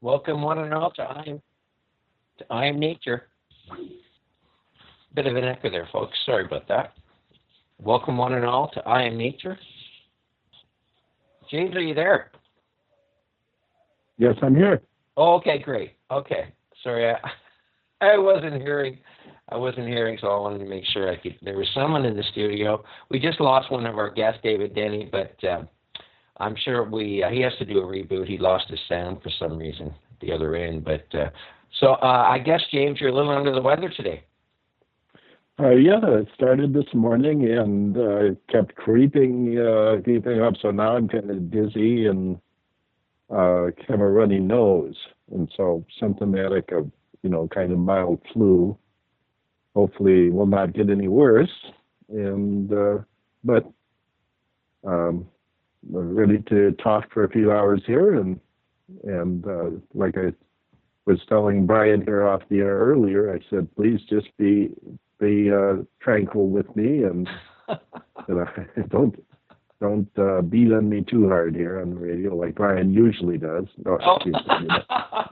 Welcome one and all to I Am Nature. Bit of an echo there, folks. Sorry about that. Welcome one and all to I Am Nature. James, are you there? Yes, I'm here. Oh, okay, great. Okay. Sorry, I wasn't hearing, so I wanted to make sure I could. There was someone in the studio. We just lost one of our guests, David Dene, but I'm sure he has to do a reboot. He lost his sound for some reason at the other end. But so I guess, James, you're a little under the weather today. Yeah, it started this morning and kept creeping up. So now I'm kind of dizzy and have a runny nose, and so symptomatic of kind of mild flu. Hopefully, will not get any worse. And but we're ready to talk for a few hours here, and like I was telling Brian here off the air earlier, I said, please just be tranquil with me, and don't beat on me too hard here on the radio like Brian usually does. No, excuse me.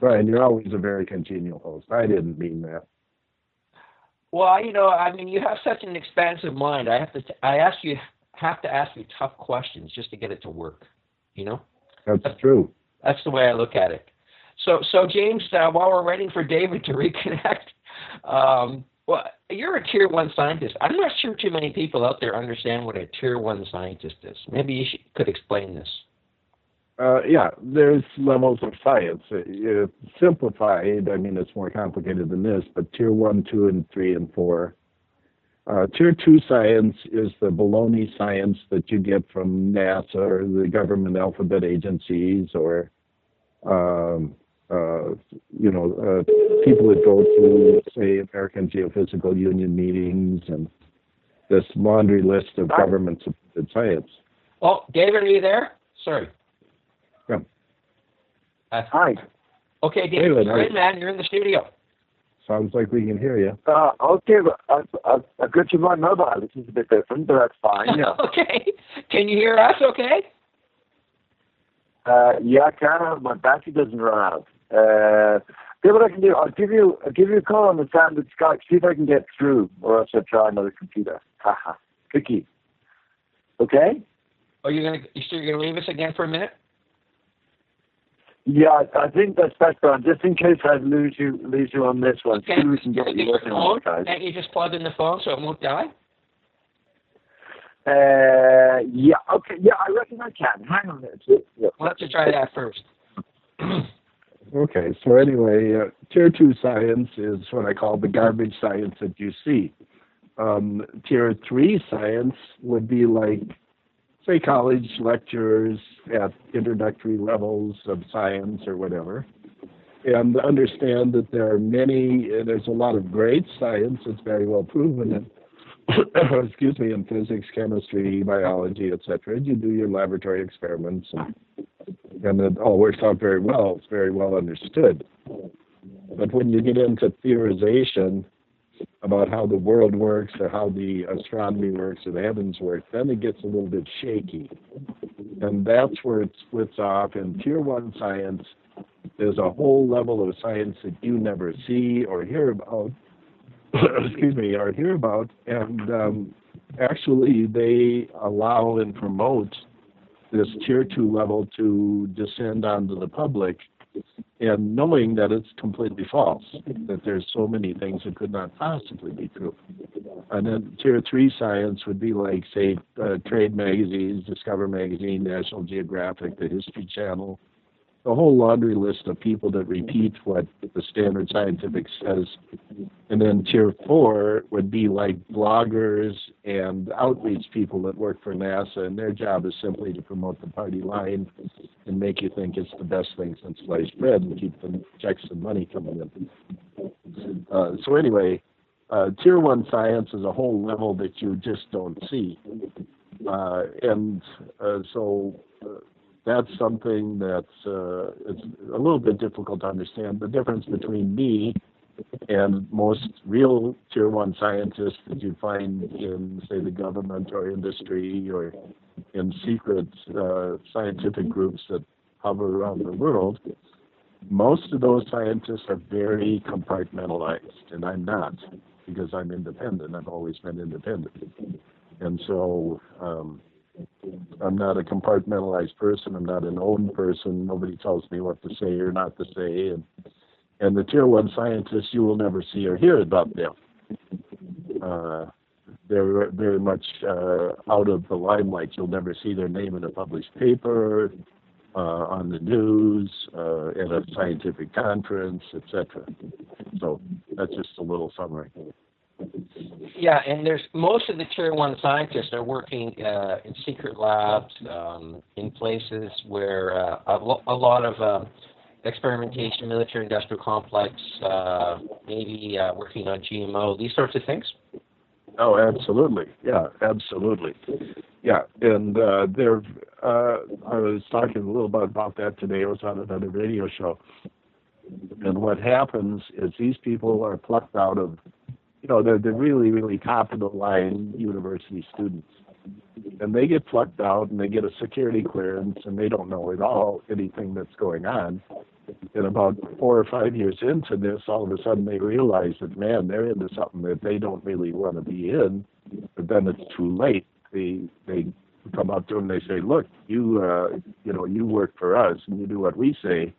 Brian, you're always a very congenial host. I didn't mean that. Well, you have such an expansive mind. I have to ask you tough questions just to get it to work. That's true. That's the way I look at it. So James, while we're waiting for David to reconnect, well, you're a Tier 1 scientist. I'm not sure too many people out there understand what a Tier 1 scientist is. Maybe you could explain this. Yeah, there's levels of science. Simplified, it's more complicated than this, but Tier 1, 2, and 3, and 4. Tier 2 science is the baloney science that you get from NASA or the government alphabet agencies or people that go to, say, American Geophysical Union meetings and this laundry list of government-supported science. Oh, David, are you there? Sorry. Yeah. Hi. Okay, David, great man. You're in the studio. Sounds like we can hear you. Okay, but I've got you on mobile. This is a bit different, but that's fine. Yeah. Okay. Can you hear us okay? Yeah, I can. My battery doesn't run out. What I can do, I'll give you a call on the standard Skype, see if I can get through, or else I'll try another computer. Haha. Tricky. Okay? Oh, you're gonna leave us again for a minute? Yeah, I think that's best, Brian. Just in case I lose you on this one, okay. See if we can get you working on this, guys. Can't you just plug in the phone so it won't die? Yeah, okay, yeah, I reckon I can. Hang on a minute. Yeah. We'll have to try that first. Okay, so anyway, Tier 2 science is what I call the garbage science that you see. Tier 3 science would be like, say, college lecturers at introductory levels of science or whatever, and understand that there's a lot of great science that's very well proven in in physics, chemistry, biology, etc. You do your laboratory experiments, and it all works out very well. It's very well understood. But when you get into theorization about how the world works or how the astronomy works or the heavens work, then it gets a little bit shaky. And that's where it splits off. And Tier 1 science is a whole level of science that you never see or hear about. And actually they allow and promote this Tier 2 level to descend onto the public, and knowing that it's completely false, that there's so many things that could not possibly be true. And then Tier 3 science would be like, say, trade magazines, Discover Magazine, National Geographic, the History Channel, a whole laundry list of people that repeat what the standard scientific says. And then Tier 4 would be like bloggers and outreach people that work for NASA, and their job is simply to promote the party line and make you think it's the best thing since sliced bread and keep the checks and money coming in. So anyway, Tier 1 science is a whole level that you just don't see. So that's something that's it's a little bit difficult to understand. The difference between me and most real Tier 1 scientists that you find in, say, the government or industry or in secret scientific groups that hover around the world Most of those scientists are very compartmentalized, and I'm not, because I'm independent. I've always been independent. And so I'm not a compartmentalized person. I'm not an own person. Nobody tells me what to say or not to say. And the Tier 1 scientists, you will never see or hear about them. They're very much out of the limelight. You'll never see their name in a published paper, on the news, at a scientific conference, etc. So that's just a little summary. Yeah, and there's most of the Tier 1 scientists are working in secret labs, in places where a lot of experimentation, military-industrial complex, maybe working on GMO, these sorts of things. Oh, absolutely. Yeah, absolutely. Yeah, and I was talking a little bit about that today. I was on another radio show. And what happens is these people are plucked out of, they're really, really top of the line university students. And they get plucked out and they get a security clearance and they don't know at all anything that's going on. And about 4 or 5 years into this, all of a sudden they realize that, man, they're into something that they don't really want to be in. But then it's too late. They come up to them and they say, look, you work for us and you do what we say.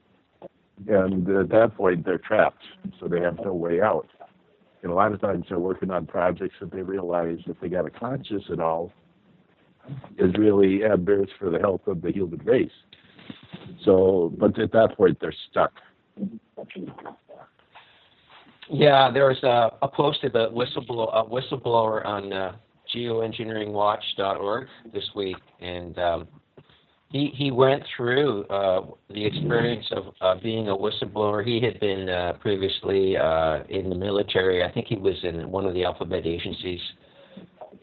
And at that point, they're trapped. So they have no way out. And a lot of times they're working on projects that they realize if they got a conscience at all is really adverse for the health of the human race. So, but at that point, they're stuck. Yeah, there was a post about a whistleblower on geoengineeringwatch.org this week, and he went through the experience of being a whistleblower. He had been previously in the military. I think he was in one of the alphabet agencies.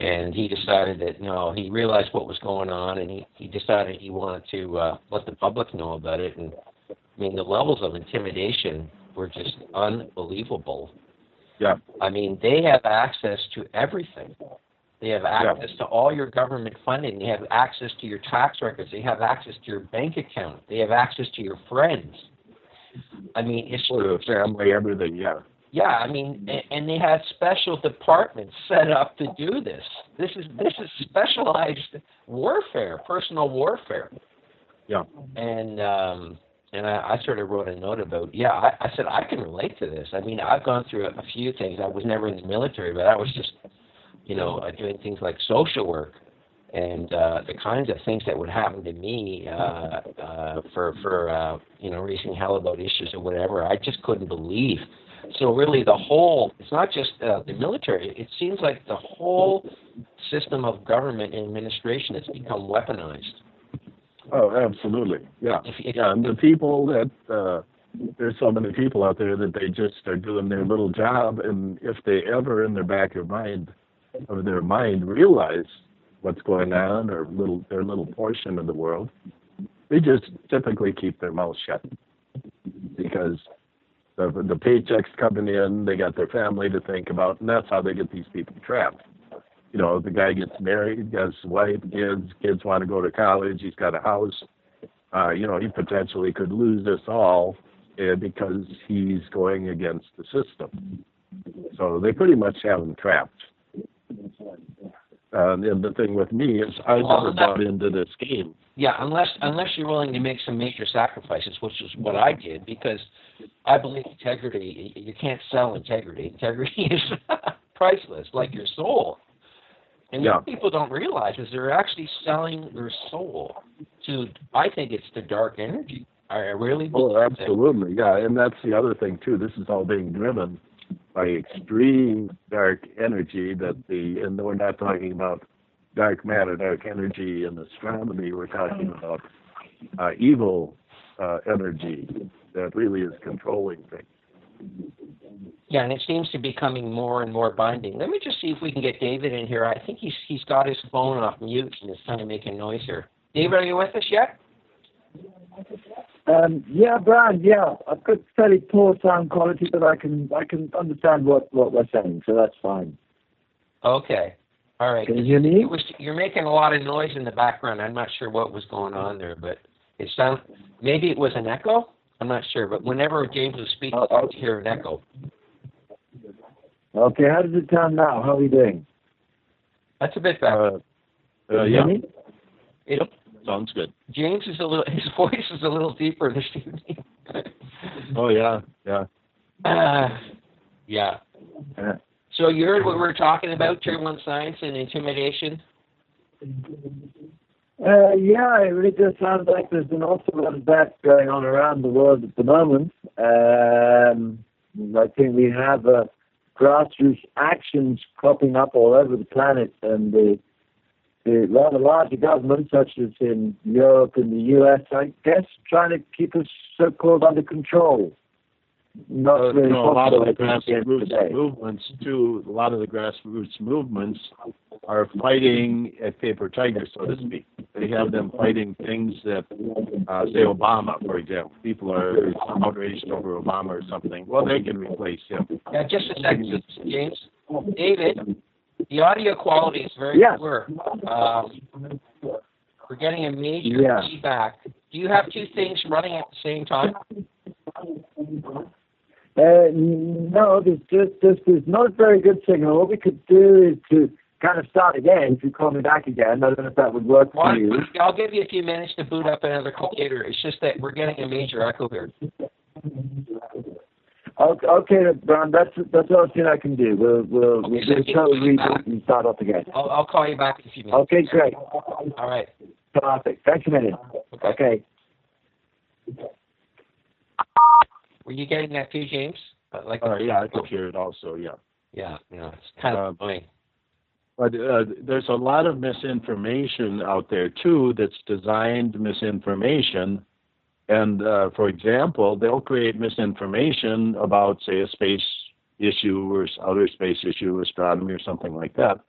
And he decided that, he realized what was going on, and he decided he wanted to let the public know about it. And, I mean, the levels of intimidation were just unbelievable. Yeah. I mean, they have access to everything. They have access to all your government funding. They have access to your tax records. They have access to your bank account. They have access to your friends. I mean, it's family, everything, yeah. Yeah, I mean, and they had special departments set up to do this. This is specialized warfare, personal warfare. Yeah. And I sort of wrote a note about, I said, I can relate to this. I mean, I've gone through a few things. I was never in the military, but I was just, doing things like social work. And the kinds of things that would happen to me for raising hell about issues or whatever, I just couldn't believe. So really it's not just the military, it seems like the whole system of government and administration has become weaponized. Oh, absolutely, yeah. And the people that, there's so many people out there that they just are doing their little job, and if they ever in their back of their mind realize what's going on or their little portion of the world, they just typically keep their mouth shut because the paychecks coming in, they got their family to think about, and that's how they get these people trapped. The guy gets married, has a wife, kids want to go to college, he's got a house. He potentially could lose this all because he's going against the system. So they pretty much have him trapped. And the thing with me is I never bought into this game. Yeah, unless you're willing to make some major sacrifices, which is what I did, because I believe integrity, you can't sell integrity. Integrity is priceless, like your soul. And what people don't realize is they're actually selling their soul to, I think it's the dark energy. I really believe absolutely, yeah. And that's the other thing, too. This is all being driven by extreme dark energy and we're not talking about dark matter, dark energy in astronomy. We're talking about evil energy that really is controlling things. Yeah, and it seems to be becoming more and more binding. Let me just see if we can get David in here. I think he's got his phone off mute and is trying to make a noise here. David, are you with us yet? Yeah, Brian. Yeah, I've got fairly poor sound quality, but I can understand what we're saying, so that's fine. Okay. All right. Can you hear me? You're making a lot of noise in the background. I'm not sure what was going on there, but it sounds. Maybe it was an echo. I'm not sure, but whenever James was speaking, I could hear an echo. Okay, how does it sound now? How are we doing? That's a bit better. Yeah. Yep. Sounds good. James is his voice is a little deeper this evening. Oh, yeah. Yeah. So you heard what we were talking about, turbulent science and intimidation? Yeah, it really does sound like there's an awful lot of that going on around the world at the moment. I think we have grassroots actions cropping up all over the planet, and the rather larger governments, such as in Europe and the US, I guess, trying to keep us so-called under control. Not really a lot of the possible grassroots movements, too. A lot of the grassroots movements are fighting a paper tiger, so to speak. They have them fighting things that, say, Obama, for example. People are outraged over Obama or something. Well, they can replace him. Yeah, just a second, James. David, the audio quality is very poor. We're getting a major feedback. Do you have two things running at the same time? No, there's not a very good signal. What we could do is to kind of start again. If you call me back again, I don't know if that would work for you. I'll give you a few minutes to boot up another computer. It's just that we're getting a major echo here. Okay, Brian, that's all I can do. We'll totally reboot and start off again. I'll call you back in a few minutes. Okay, great. All right. Perfect. Thanks a minute. Okay. Were you getting that too, James? Yeah, I could hear it also, yeah. Yeah, it's kind of annoying. But there's a lot of misinformation out there, too, that's designed misinformation. And, for example, they'll create misinformation about, say, a space issue or outer space issue, astronomy or something like that,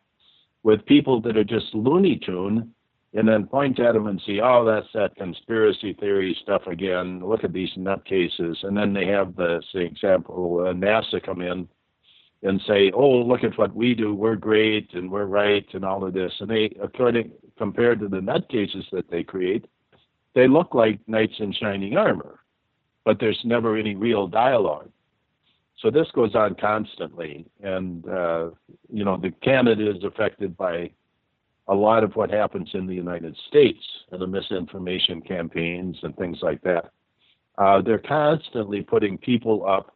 with people that are just Looney Tune, and then point at them and see, oh, that's that conspiracy theory stuff again. Look at these nutcases. And then they have the, say, example, NASA come in and say, oh, look at what we do. We're great and we're right and all of this. And they, compared to the nutcases that they create, they look like knights in shining armor, but there's never any real dialogue. So this goes on constantly. And, Canada is affected by a lot of what happens in the United States and the misinformation campaigns and things like that. They're constantly putting people up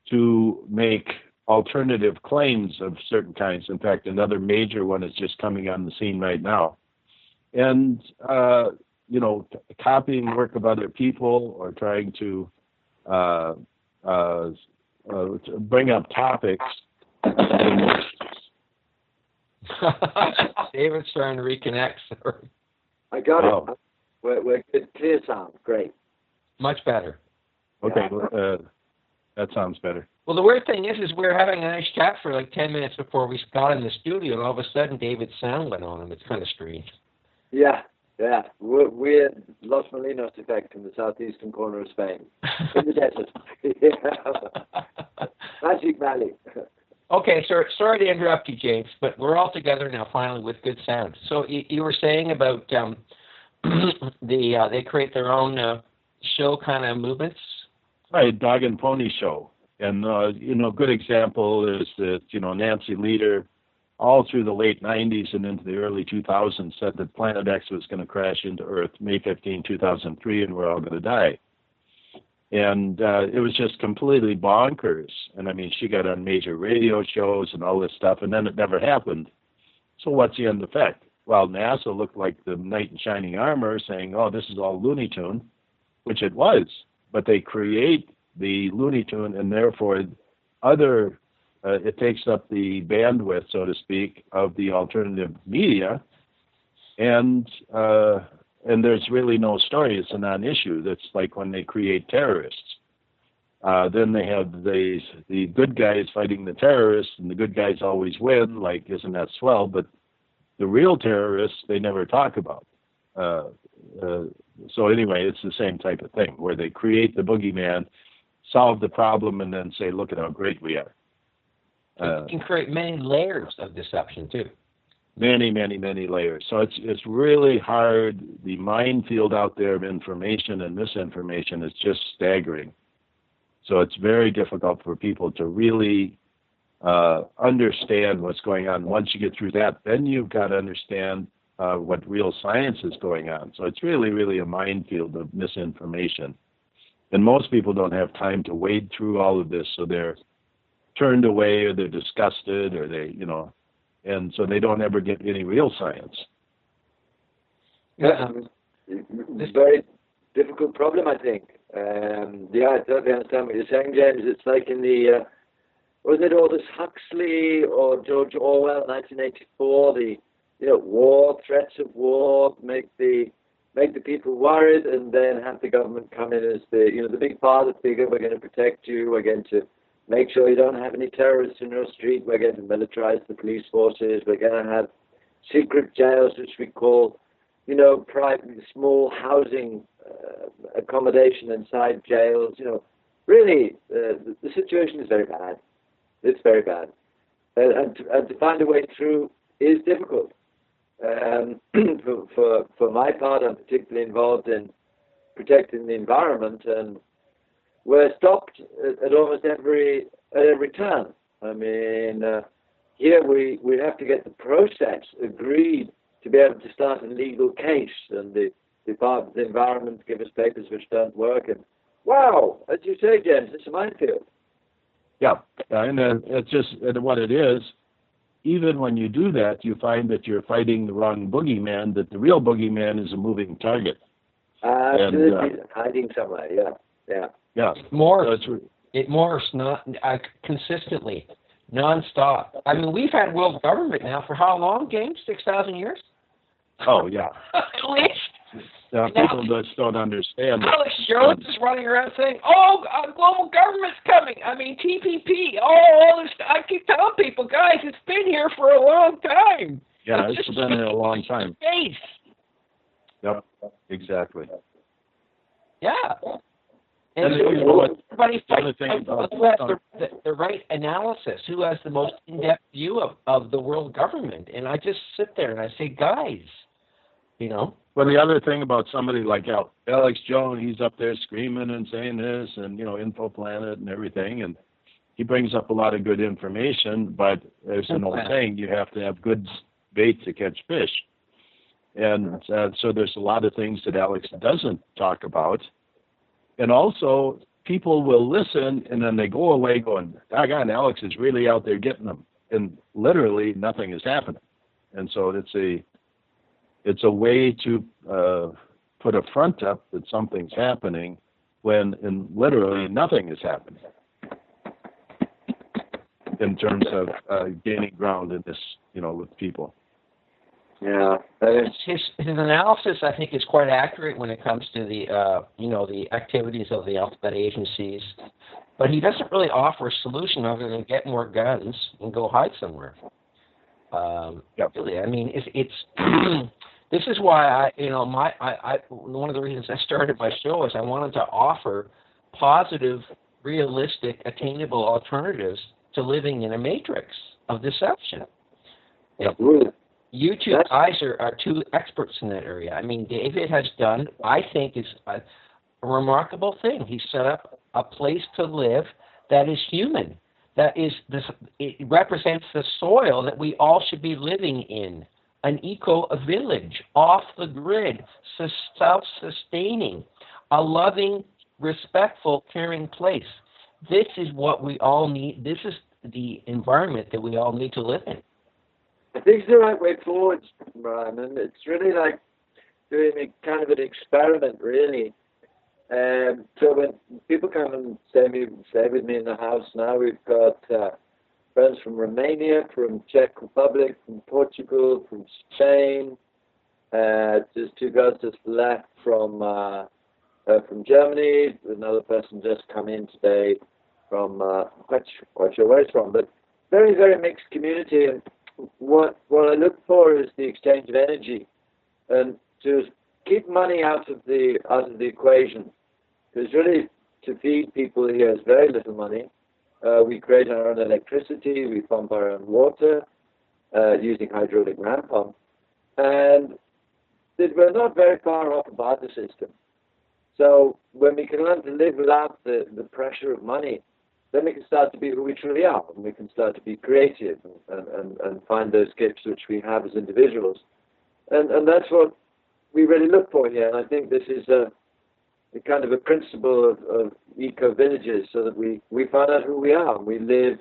to make alternative claims of certain kinds. In fact, another major one is just coming on the scene right now. And, copying work of other people or trying to bring up topics. David's trying to reconnect. Sorry. I got it. We're good. Clear sound. Great. Much better. Okay, that sounds better. Well, the weird thing is we're having a nice chat for like 10 minutes before we got in the studio, and all of a sudden David's sound went on him. It's kind of strange. Yeah. We're Los Molinos effect in the southeastern corner of Spain, in the desert. Magic Valley. Okay, sorry to interrupt you, James, but we're all together now finally with good sound. So you were saying about they create their own show kind of movements? Right, dog and pony show. And, good example is that, Nancy Lieder, all through the late 90s and into the early 2000s, said that Planet X was going to crash into Earth May 15, 2003, and we're all going to die. And it was just completely bonkers. And, she got on major radio shows and all this stuff, and then it never happened. So what's the end effect? Well, NASA looked like the knight in shining armor saying, oh, this is all Looney Tune, which it was. But they create the Looney Tune, and therefore it takes up the bandwidth, so to speak, of the alternative media, and there's really no story. It's a non-issue. That's like when they create terrorists. Then they have the good guys fighting the terrorists, and the good guys always win. Like, isn't that swell? But the real terrorists, they never talk about. So anyway, it's the same type of thing, where they create the boogeyman, solve the problem, and then say, look at how great we are. You can create many layers of deception, too. Many, many, many layers. So it's really hard. The minefield out there of information and misinformation is just staggering. So it's very difficult for people to really understand what's going on. Once you get through that, then you've got to understand what real science is going on. So it's really, really a minefield of misinformation. And most people don't have time to wade through all of this, so they're turned away or they're disgusted or they, and so they don't ever get any real science. Yeah, it's a very difficult problem, I think. Yeah, I totally understand what you're saying, James. It's like in the, wasn't it Aldous Huxley or George Orwell, 1984, the, war, threats of war, make the people worried, and then have the government come in as the big father figure. We're going to protect you. We're going to make sure you don't have any terrorists in your street. We're going to militarize the police forces. We're going to have secret jails, which we call, private, small housing accommodation inside jails. Really, the situation is very bad. It's very bad. And to find a way through is difficult. For my part, I'm particularly involved in protecting the environment, and we're stopped at almost every turn. I mean, here we have to get the process agreed to be able to start a legal case, and the Department of the Environment give us papers which don't work, and wow, as you say, James, it's a minefield. Yeah, and it's just what it is. Even when you do that, you find that you're fighting the wrong boogeyman, that the real boogeyman is a moving target. Absolutely, hiding somewhere, yeah. It morphs not consistently, nonstop. I mean, we've had world government now for how long, James? 6,000 years? Oh, yeah. At least. People just don't understand. Alex Jones is running around saying, global government's coming. I mean, TPP. All this. I keep telling people, guys, it's been here for a long time. Yeah, it's been here a long time. Space. Yep, exactly. Yeah. And everybody fights who has the right analysis, who has the most in-depth view of the world government. And I just sit there and I say, guys, Well, the other thing about somebody like Alex Jones, he's up there screaming and saying this and, Info Planet and everything, and he brings up a lot of good information, but there's an old saying, you have to have good bait to catch fish. And so there's a lot of things that Alex doesn't talk about. And also, people will listen, and then they go away going, doggone, Alex is really out there getting them. And literally nothing is happening. And so it's a way to put a front up that something's happening when literally nothing is happening in terms of gaining ground in this, with people. Yeah. His analysis, I think, is quite accurate when it comes to the, the activities of the alphabet agencies. But he doesn't really offer a solution other than get more guns and go hide somewhere. Really, I mean, it's this is why one of the reasons I started my show is I wanted to offer positive, realistic, attainable alternatives to living in a matrix of deception. You two guys are two experts in that area. I mean, David has done, I think, is a remarkable thing. He set up a place to live that is human. That is, it represents the soil that we all should be living in. An eco-village, off the grid, self-sustaining, a loving, respectful, caring place. This is what we all need. This is the environment that we all need to live in. I think it's the right way forward, Brian, and it's really like doing a kind of an experiment, really. So when people come and stay with me in the house now, we've got friends from Romania, from Czech Republic, from Portugal, from Spain. Just two guys just left from Germany. Another person just come in today from quite sure where it's from, but very, very mixed community. And what I look for is the exchange of energy, and to keep money out of the equation. Because really, to feed people here is very little money. We create our own electricity, we pump our own water, using hydraulic ram pump, and that we're not very far off about the system. So when we can learn to live without the pressure of money, then we can start to be who we truly are, and we can start to be creative and find those gifts which we have as individuals. And that's what we really look for here. And I think this is a kind of a principle of eco-villages, so that we find out who we are, and we live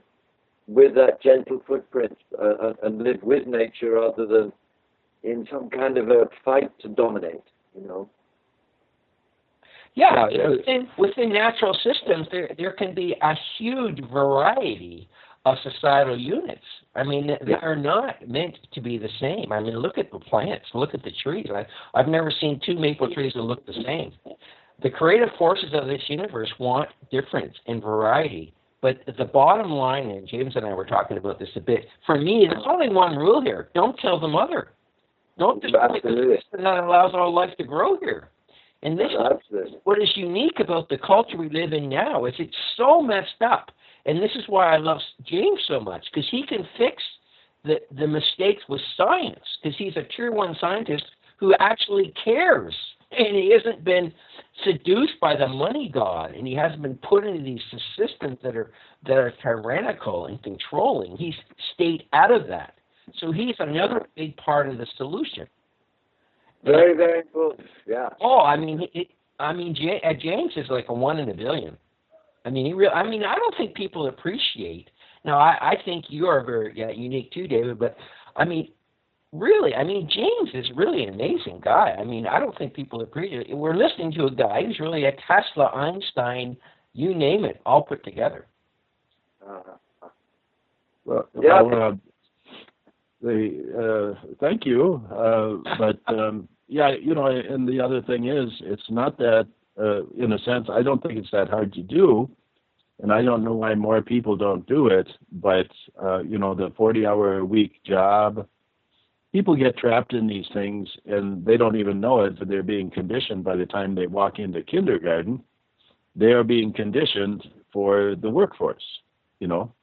with that gentle footprint and live with nature rather than in some kind of a fight to dominate, you know. Yeah, within natural systems, there can be a huge variety of societal units. I mean, they are not meant to be the same. I mean, look at the plants, look at the trees. I've never seen two maple trees that look the same. The creative forces of this universe want difference and variety. But the bottom line, and James and I were talking about this a bit, for me, there's only one rule here. Don't kill the mother. Don't destroy the system that allows all life to grow here. And this is what is unique about the culture we live in now, is it's so messed up. And this is why I love James so much, because he can fix the mistakes with science, because he's a tier 1 scientist who actually cares. And he hasn't been seduced by the money god, and he hasn't been put into these systems that are tyrannical and controlling. He's stayed out of that. So he's another big part of the solution. Very, very important. Yeah. Oh, I mean, James is like a 1 in a billion. I mean, I don't think people appreciate. Now, I think you are very unique too, David. But I mean, really, James is really an amazing guy. I mean, I don't think people appreciate it. We're listening to a guy who's really a Tesla, Einstein, you name it, all put together. Well, yeah. Thank you. But yeah, you know, and the other thing is, it's not that, in a sense, I don't think it's that hard to do, and I don't know why more people don't do it. But you know, the 40-hour-a-week job, people get trapped in these things, and they don't even know it, but they're being conditioned by the time they walk into kindergarten. They are being conditioned for the workforce, you know.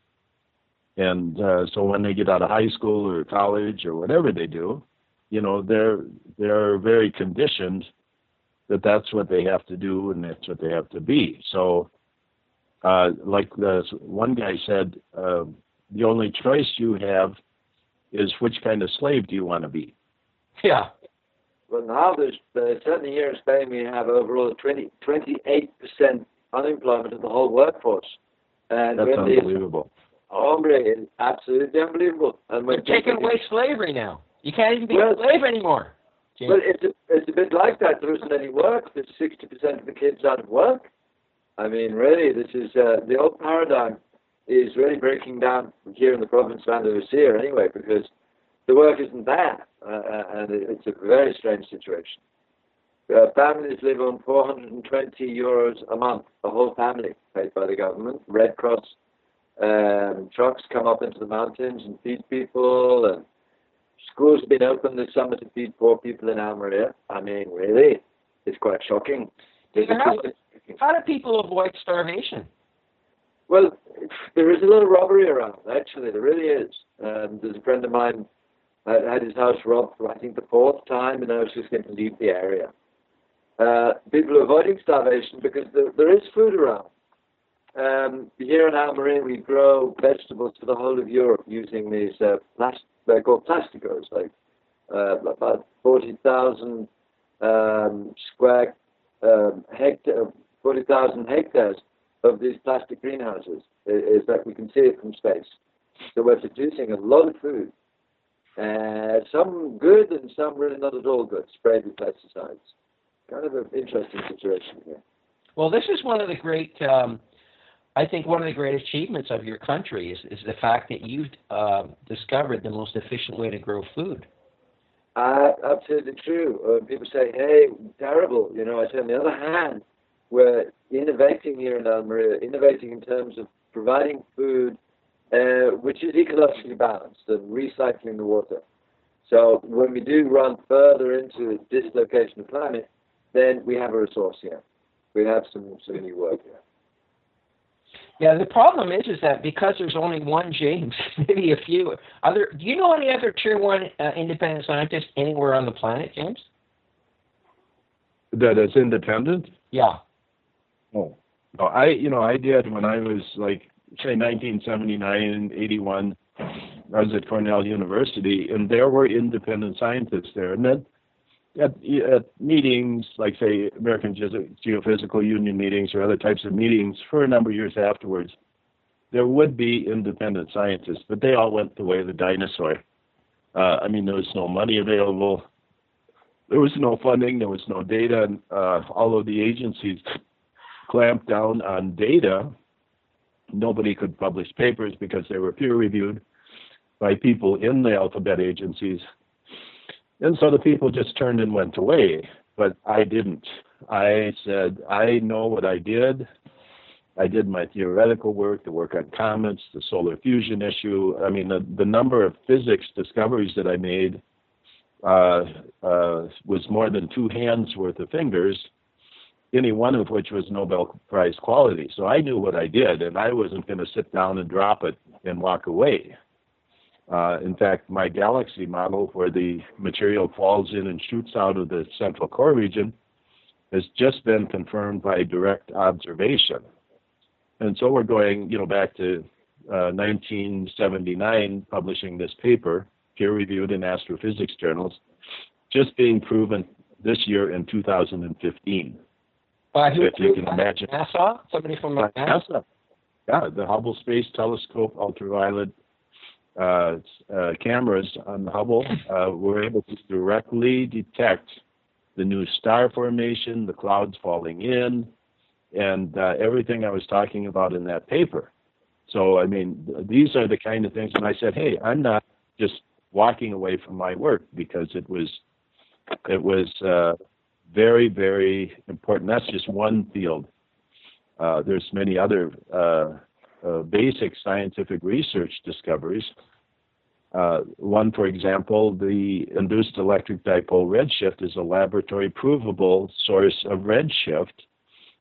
And so when they get out of high school or college or whatever they do, you know, they're very conditioned that that's what they have to do and that's what they have to be. So like the one guy said, the only choice you have is which kind of slave do you want to be? Yeah. Well, now there's certainly here in Spain we have overall 28% unemployment of the whole workforce. And that's unbelievable. Hombre, it's absolutely unbelievable. And we're taking away slavery now. You can't even be a slave anymore. James. Well, it's a bit like that. There isn't any work. There's 60% of the kids out of work. I mean, really, this is the old paradigm is really breaking down here in the province of Andalusia anyway, because the work isn't there, and it's a very strange situation. Families live on 420 euros a month, the whole family, paid by the government. Red Cross trucks come up into the mountains and feed people, and schools have been opened this summer to feed poor people in Almeria. I mean, really, it's quite shocking. How do people avoid starvation? Well, there is a little robbery around, actually. There really is. There's a friend of mine had his house robbed for, I think, the 4th time, and I was just going to leave the area. People are avoiding starvation because there is food around. Here in Almeria, we grow vegetables for the whole of Europe using these they're called plasticos, like about 40,000 40,000 hectares of these plastic greenhouses. Is that we can see it from space. So we're producing a lot of food, some good and some really not at all good, sprayed with pesticides. Kind of an interesting situation here. Well, this is one of the great. I think one of the great achievements of your country is the fact that you've discovered the most efficient way to grow food. Absolutely true. People say, hey, terrible. You know, I say on the other hand, we're innovating here in Almeria, innovating in terms of providing food which is ecologically balanced and recycling the water. So when we do run further into dislocation of climate, then we have a resource here. We have some new work here. Yeah, the problem is that because there's only one James, maybe a few other. Do you know any other Tier 1 independent scientists anywhere on the planet, James? That is independent? Yeah. Oh. No, I did when I was like, say, 1979, 81. I was at Cornell University, and there were independent scientists there. And then at meetings, like, say, American Geophysical Union meetings or other types of meetings for a number of years afterwards, there would be independent scientists, but they all went the way of the dinosaur. There was no money available. There was no funding. There was no data. And, although the agencies clamped down on data, nobody could publish papers because they were peer-reviewed by people in the alphabet agencies. And so the people just turned and went away. But I didn't. I said, I know what I did. I did my theoretical work, the work on comets, the solar fusion issue. The number of physics discoveries that I made was more than two hands worth of fingers, any one of which was Nobel Prize quality. So I knew what I did, and I wasn't going to sit down and drop it and walk away. In fact, my galaxy model, where the material falls in and shoots out of the central core region, has just been confirmed by direct observation. And so we're going, back to 1979, publishing this paper, peer-reviewed in astrophysics journals, just being proven this year in 2015. If you can imagine. NASA? Somebody from NASA? Yeah, the Hubble Space Telescope ultraviolet cameras on the Hubble were able to directly detect the new star formation, the clouds falling in, and everything I was talking about in that paper. So, these are the kind of things, and I said, hey, I'm not just walking away from my work because it was very, very important. That's just one field. There's many other basic scientific research discoveries. One, for example, the induced electric dipole redshift is a laboratory provable source of redshift,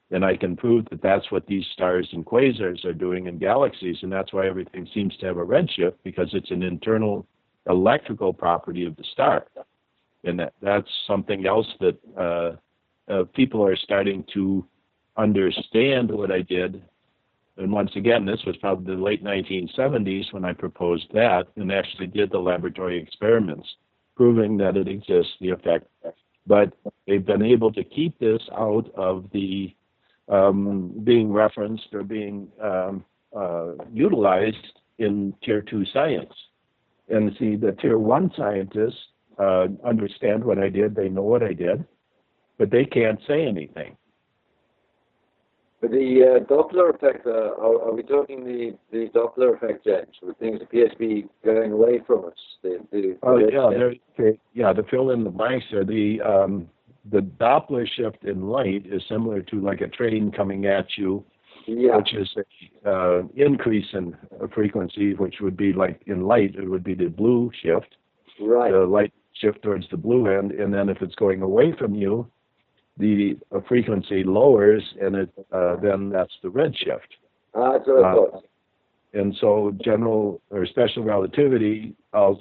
and I can prove that that's what these stars and quasars are doing in galaxies, and that's why everything seems to have a redshift, because it's an internal electrical property of the star. And that's something else that people are starting to understand what I did. And once again, this was probably the late 1970s when I proposed that and actually did the laboratory experiments, proving that it exists, the effect. But they've been able to keep this out of the being referenced or being utilized in Tier 2 science. And see, the Tier 1 scientists understand what I did, they know what I did, but they can't say anything. But the Doppler effect, are we talking the Doppler effect, James, with things appear to be going away from us? To fill in the blanks there, the Doppler shift in light is similar to like a train coming at you, which is an increase in frequency, which would be like in light, it would be the blue shift. Right. The light shift towards the blue end, and then if it's going away from you, the frequency lowers, and then that's the red shift. That's what I thought. And so general or special relativity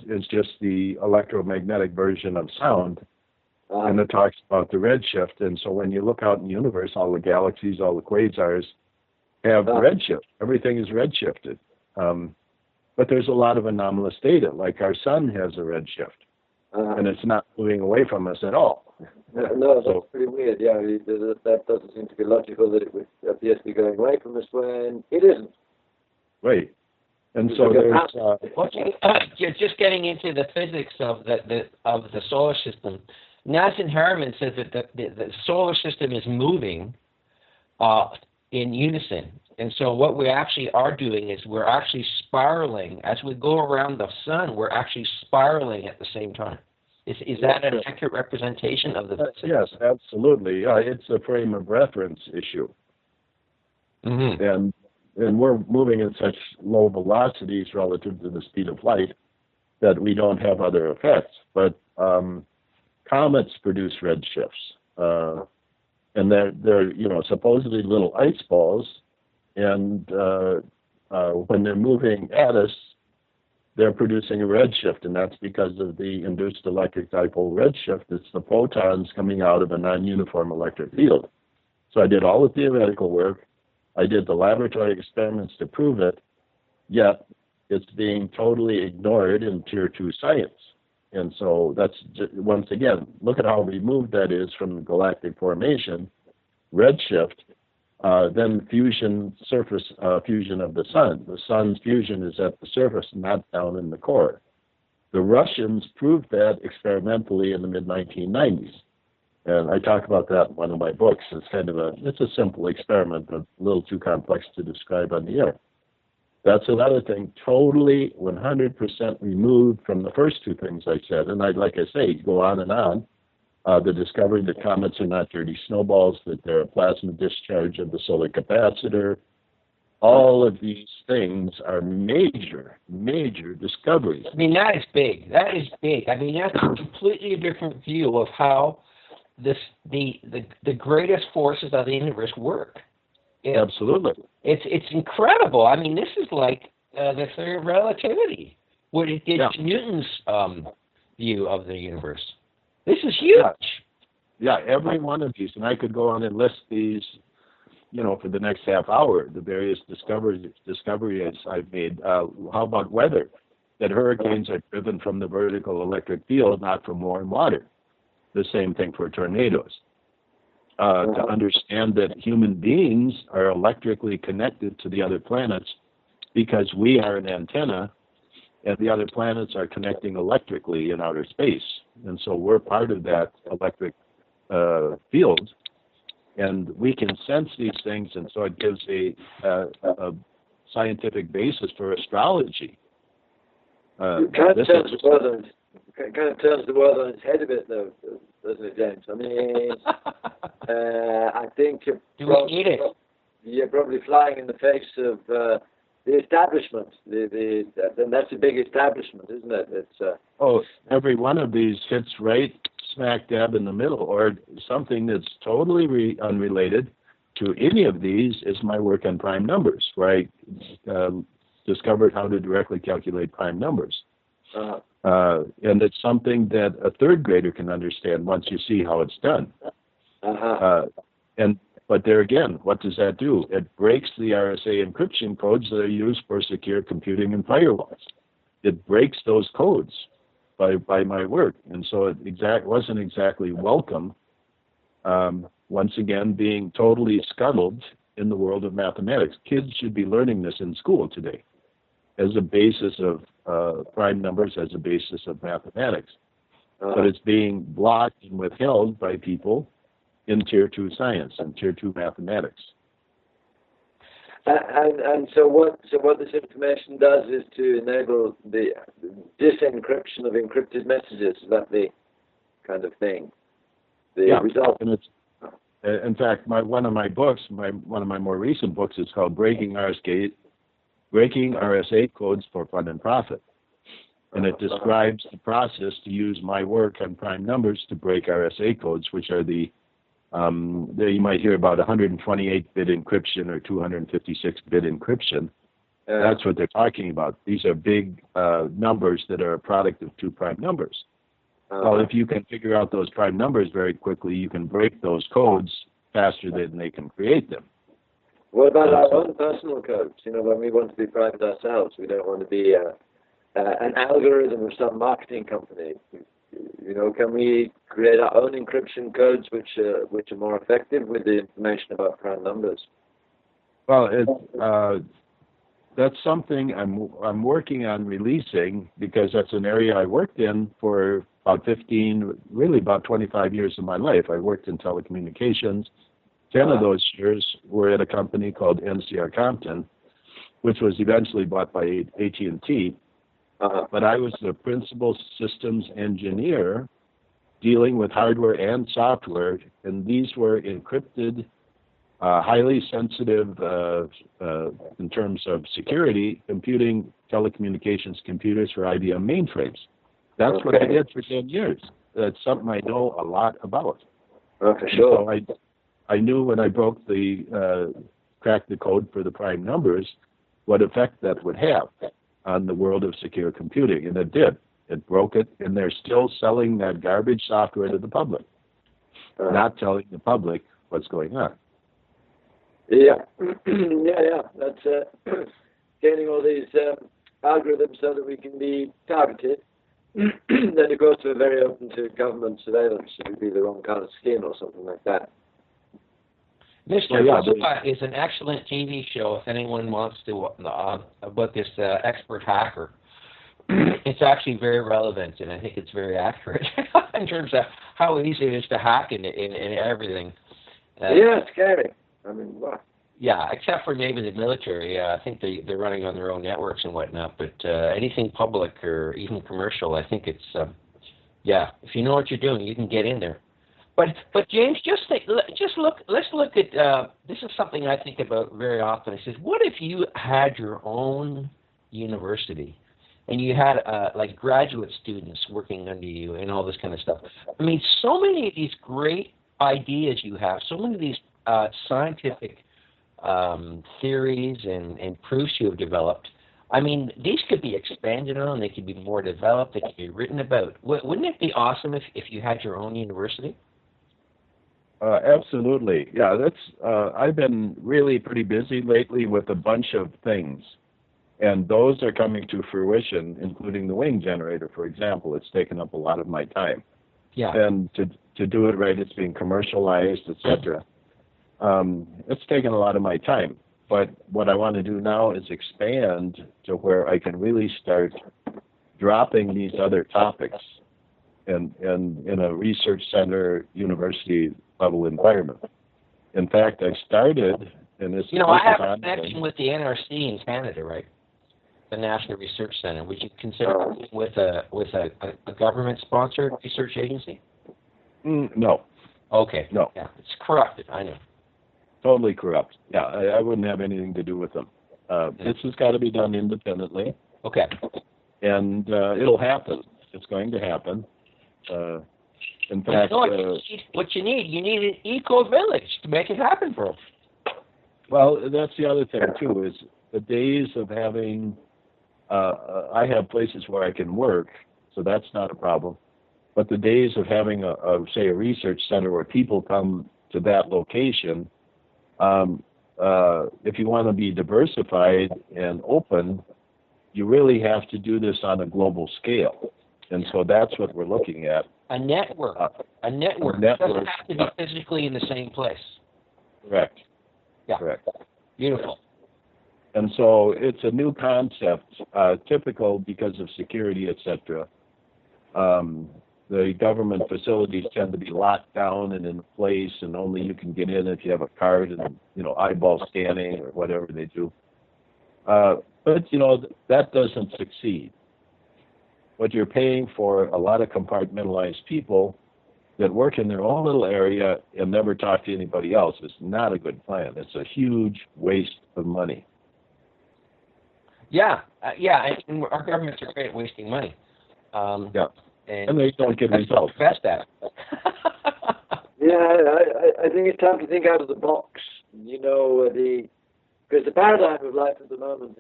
is just the electromagnetic version of sound, and it talks about the red shift. And so when you look out in the universe, all the galaxies, all the quasars have redshift. Everything is redshifted. But there's a lot of anomalous data, like our sun has a redshift, and it's not moving away from us at all. No, that's pretty weird. Yeah, that doesn't seem to be logical that it would appear to be going away from us when it isn't. Right. And so you're just getting into the physics of the solar system. Nathan Harriman says that the solar system is moving in unison. And so what we actually are doing is we're actually spiraling. As we go around the sun, we're actually spiraling at the same time. Is that an accurate representation of the physics? Yes, absolutely. It's a frame of reference issue. Mm-hmm. And we're moving at such low velocities relative to the speed of light that we don't have other effects. But comets produce redshifts. And they're supposedly little ice balls and when they're moving at us, they're producing a redshift, and that's because of the induced electric dipole redshift. It's the photons coming out of a non-uniform electric field. So I did all the theoretical work. I did the laboratory experiments to prove it, yet it's being totally ignored in Tier 2 science. And so that's, just, once again, look at how removed that is from the galactic formation, redshift, then fusion of the sun. The sun's fusion is at the surface, not down in the core. The Russians proved that experimentally in the mid-1990s. And I talk about that in one of my books. It's a simple experiment, but a little too complex to describe on the air. That's another thing, totally 100% removed from the first two things I said. And like I say, go on and on. The discovery that comets are not dirty snowballs, that they're a plasma discharge of the solar capacitor. All of these things are major, major discoveries. I mean, that is big. That is big. I mean, that's a completely different view of how the greatest forces of the universe work. Absolutely. It's incredible. I mean, this is like the theory of relativity, what it did to Newton's view of the universe. This is huge. Yeah, every one of these, and I could go on and list these, for the next half hour, the various discoveries I've made. How about weather? That hurricanes are driven from the vertical electric field, not from warm water. The same thing for tornadoes. To understand that human beings are electrically connected to the other planets because we are an antenna, and the other planets are connecting electrically in outer space. And so we're part of that electric field, and we can sense these things, and so it gives a scientific basis for astrology. It kind of turns the world on its head a bit, though, doesn't it, James? I mean, I think you're probably flying in the face of the establishment. And that's a big establishment, isn't it? It's every one of these hits right smack dab in the middle, or something that's totally unrelated to any of these is my work on prime numbers, where I discovered how to directly calculate prime numbers. And it's something that a third grader can understand once you see how it's done. But there again, what does that do? It breaks the RSA encryption codes that are used for secure computing and firewalls. It breaks those codes by my work. And so it wasn't exactly welcome, once again, being totally scuttled in the world of mathematics. Kids should be learning this in school today as a basis of prime numbers, as a basis of mathematics. But it's being blocked and withheld by people in Tier 2 science and Tier 2 mathematics. And so what this information does is to enable the disencryption of encrypted messages. Is that the kind of thing? Result. And it's, in fact, one of my more recent books is called Breaking RSA Codes for Fun and Profit. And it describes the process to use my work on prime numbers to break RSA codes, which are there you might hear about 128-bit encryption or 256-bit encryption. That's what they're talking about. These are big numbers that are a product of two prime numbers. Well, if you can figure out those prime numbers very quickly, you can break those codes faster than they can create them. What about our own personal codes? When we want to be private ourselves, we don't want to be an algorithm of some marketing company. Can we create our own encryption codes which are more effective with the information about prime numbers? Well, that's something I'm working on releasing, because that's an area I worked in for about 25 years of my life. I worked in telecommunications. 10 of those years were at a company called NCR Compton, which was eventually bought by AT&T. But I was the principal systems engineer dealing with hardware and software, and these were encrypted, highly sensitive in terms of security, computing, telecommunications computers for IBM mainframes. That's what I did for 10 years. That's something I know a lot about. For sure. So I knew when I broke the crack the code for the prime numbers, what effect that would have on the world of secure computing. And it did. It broke it, and they're still selling that garbage software to the public, not telling the public what's going on. Yeah. yeah. That's getting all these algorithms so that we can be targeted. Then it goes to very open to government surveillance. It would be the wrong kind of skin or something like that. Mr. Robot is an excellent TV show if anyone wants to, about this expert hacker. It's actually very relevant, and I think it's very accurate in terms of how easy it is to hack in everything. Yeah, it's scary. I mean, what? Yeah, except for maybe the military. I think they're running on their own networks and whatnot, but anything public or even commercial, I think it's, if you know what you're doing, you can get in there. But James, let's look at, this is something I think about very often. I says, what if you had your own university and you had like graduate students working under you and all this kind of stuff? I mean, so many of these great ideas you have, so many of these scientific theories and proofs you have developed, I mean, these could be expanded on, they could be more developed, they could be written about. Wouldn't it be awesome if you had your own university? Absolutely. Yeah, that's. I've been really pretty busy lately with a bunch of things, and those are coming to fruition, including the wing generator, for example. It's taken up a lot of my time. Yeah. And to do it right, it's being commercialized, etc. It's taken a lot of my time. But what I want to do now is expand to where I can really start dropping these other topics in a research center, university level environment. In fact, I started in this. I have a connection with the NRC in Canada, right? The National Research Center. Would you consider working with a government-sponsored research agency? No. Okay. No. Yeah, it's corrupted. I know. Totally corrupt. Yeah, I wouldn't have anything to do with them. This has got to be done independently. Okay. And it'll happen. It's going to happen. In fact, what you need an eco-village to make it happen, bro. Well, that's the other thing, too, is the days of having, I have places where I can work, so that's not a problem. But the days of having, say, a research center where people come to that location, if you want to be diversified and open, you really have to do this on a global scale. And so that's what we're looking at. A network. A network. It doesn't have to be physically in the same place. Correct. Yeah. Correct. Beautiful. And so it's a new concept, typical because of security, etc. The government facilities tend to be locked down and in place, and only you can get in if you have a card and, eyeball scanning or whatever they do. But, that doesn't succeed. What you're paying for a lot of compartmentalized people that work in their own little area and never talk to anybody else is not a good plan. It's a huge waste of money. Yeah, and our governments are great at wasting money. And they don't get results. Best at it. Yeah, I think it's time to think out of the box. Because the paradigm of life at the moment,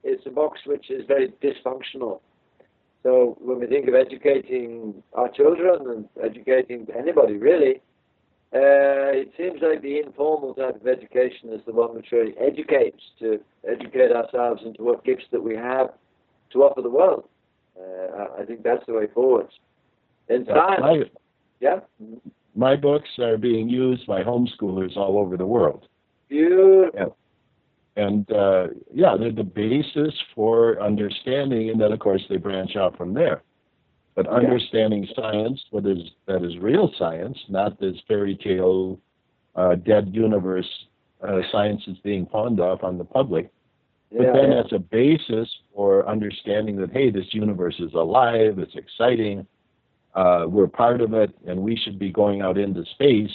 it's a box which is very dysfunctional. So when we think of educating our children and educating anybody really, it seems like the informal type of education is the one which really educates, to educate ourselves into what gifts that we have to offer the world. I think that's the way forward. In science, my books are being used by homeschoolers all over the world. Beautiful. And they're the basis for understanding, and then of course they branch out from there. But understanding science, that is real science, not this fairy tale, dead universe science is being pawned off on the public. But then as a basis for understanding that, hey, this universe is alive, it's exciting, we're part of it, and we should be going out into space.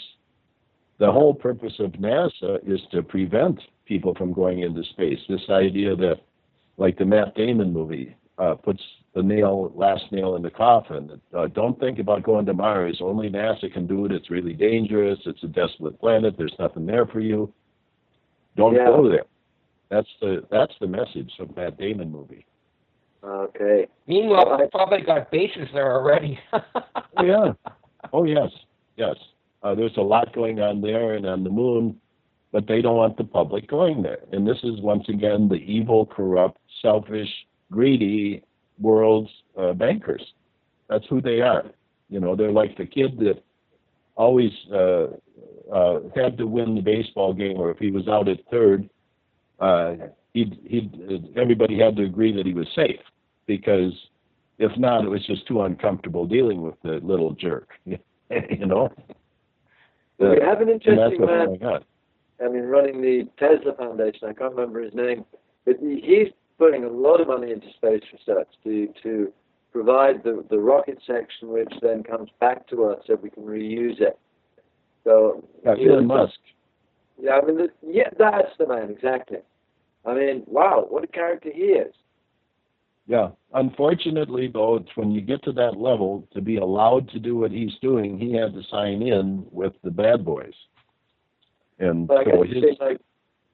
The whole purpose of NASA is to prevent people from going into space. This idea that, like the Matt Damon movie, puts the last nail in the coffin. Don't think about going to Mars. Only NASA can do it. It's really dangerous. It's a desolate planet. There's nothing there for you. Don't go there. That's the message of that Dane movie. Okay. Meanwhile, I probably got bases there already. Oh, yeah. Oh, yes. Yes. There's a lot going on there and on the moon, but they don't want the public going there. And this is, once again, the evil, corrupt, selfish, greedy world's bankers. That's who they are. You know, they're like the kid that always had to win the baseball game, or if he was out at third, everybody had to agree that he was safe, because if not, it was just too uncomfortable dealing with the little jerk. You know. We have an interesting man. I mean, running the Tesla Foundation. I can't remember his name, but he's putting a lot of money into space research to provide the rocket section, which then comes back to us so we can reuse it. So Elon Musk. Yeah, I mean, that's the man, exactly. I mean, wow, what a character he is. Yeah. Unfortunately, though, it's when you get to that level, to be allowed to do what he's doing, he had to sign in with the bad boys. And but I guess it's